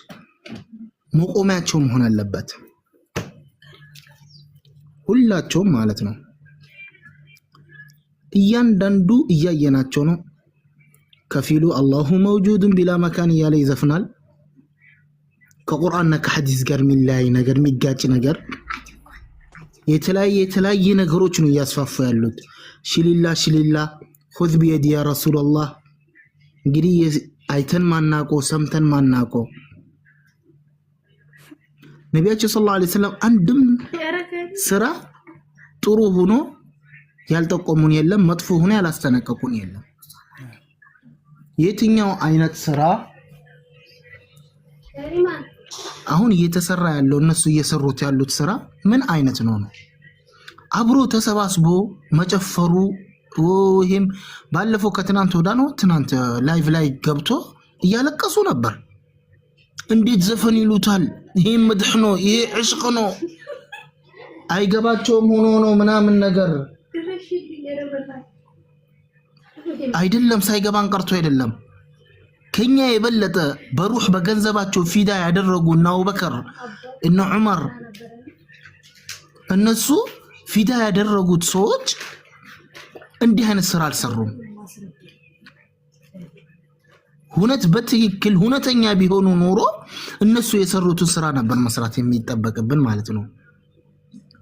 መቆሚያቸው መሆን አለበት ሁላቸውም ማለት ነው። እያንዳንዱ እያየናቸው ነው። ከፊሉ አላሁ መውጁድን ቢላ መካን እያለ ይዘፍናል። ከቁርአንና ከሐዲስ ጋር የሚለያይ ነገር የሚጋጭ ነገር የተለያየ ነገሮች ነው እያስፋፉ ያሉት። ሽሊላ ኹዝ ቢየዲ ያ ረሱላህ። እንግዲህ አይተን ማናቆ ሰምተን ማናቆ ነቢያችን ሰለላሁ ዐለይሂ ወሰለም አንድም ስራ ጥሩ ሆኖ ያልጠቆሙን የለም፣ መጥፎ ሆኖ ያላስተነቀቁን የለም። የትኛው አይነት ስራ አሁን እየተሰራ ያለው እነሱ እየሰሩት ያሉት ስራ ምን አይነት ነው? አብሮ ተሰባስቦ መጨፈሩ ይሄም ባለፈው ከትናንት ወዳ ነው ትናንት ላይቭ ላይ ገብቶ እያለቀሱ ነበር። እንዴት ዘፈን ይሉታል? ይሄ መድህ ነው፣ ይሄ ዕሽቅ ነው፣ አይገባቸውም ሆኖ ነው ምናምን ነገር አይደለም። ሳይገባን ቀርቶ አይደለም። ከኛ የበለጠ በሩህ በገንዘባቸው ፊዳ ያደረጉ እና አቡበከር እና ዑመር እነሱ ፊዳ ያደረጉት ሰዎች እንዲህ አይነት ስራ አልሰሩም። ሁነት በትክክል ሁነተኛ ቢሆኑ ኖሮ እነሱ የሰሩትን ስራ ነበር መስራት የሚጠበቅብን ማለት ነው።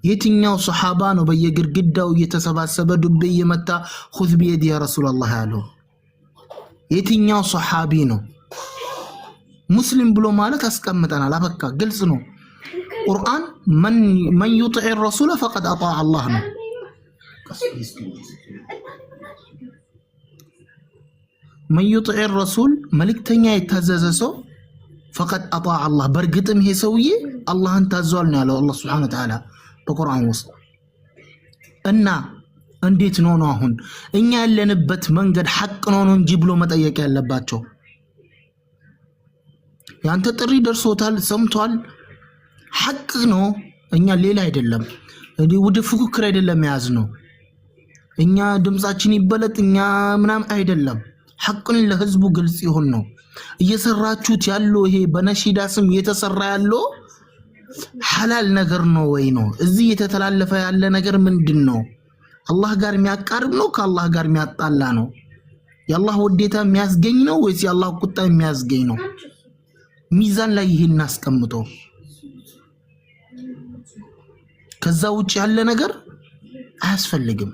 የትኛው ሱሐባ ነው በየግድግዳው እየተሰባሰበ ዱቤ እየመታ ኹዝ ቢየዲ ያ ረሱላህ ያለው? የትኛው ሱሐቢ ነው? ሙስሊም ብሎ ማለት አስቀምጠናል። አበቃ ግልጽ ነው። ቁርአን መን ዩጢዕ ረሱለ ፈቀድ አጣዕ አላህ ነው። መን ዩጢዕ ረሱል መልእክተኛ የታዘዘ ሰው ፈቀድ አጣዕ አላህ፣ በእርግጥም ይሄ ሰውዬ አላህን ታዟል ነው ያለው አላህ ሱብሓነሁ ወተዓላ በቁርአን ውስጥ። እና እንዴት ነው አሁን እኛ ያለንበት መንገድ ሐቅ ነው እንጂ ብሎ መጠየቅ ያለባቸው? ያንተ ጥሪ ደርሶታል፣ ሰምቷል፣ ሐቅ ነው። እኛ ሌላ አይደለም ወደ ፉክክር አይደለም ያዝ ነው። እኛ ድምጻችን ይበለጥ እኛ ምናም አይደለም። ሐቅን ለህዝቡ ግልጽ ይሁን ነው እየሰራችሁት ያለው። ይሄ በነሺዳ ስም እየተሰራ ያለው ሐላል ነገር ነው ወይ ነው? እዚህ የተተላለፈ ያለ ነገር ምንድነው? አላህ ጋር የሚያቃርብ ነው ከአላህ ጋር የሚያጣላ ነው? የአላህ ውዴታ የሚያስገኝ ነው ወይስ የአላህ ቁጣ የሚያስገኝ ነው? ሚዛን ላይ ይሄን አስቀምጦ ከዛ ውጭ ያለ ነገር አያስፈልግም።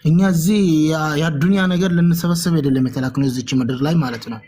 እኛ እዚህ ያ ዱንያ ነገር ልንሰበሰብ አይደለም የተላክነው እዚች ምድር ላይ ማለት ነው።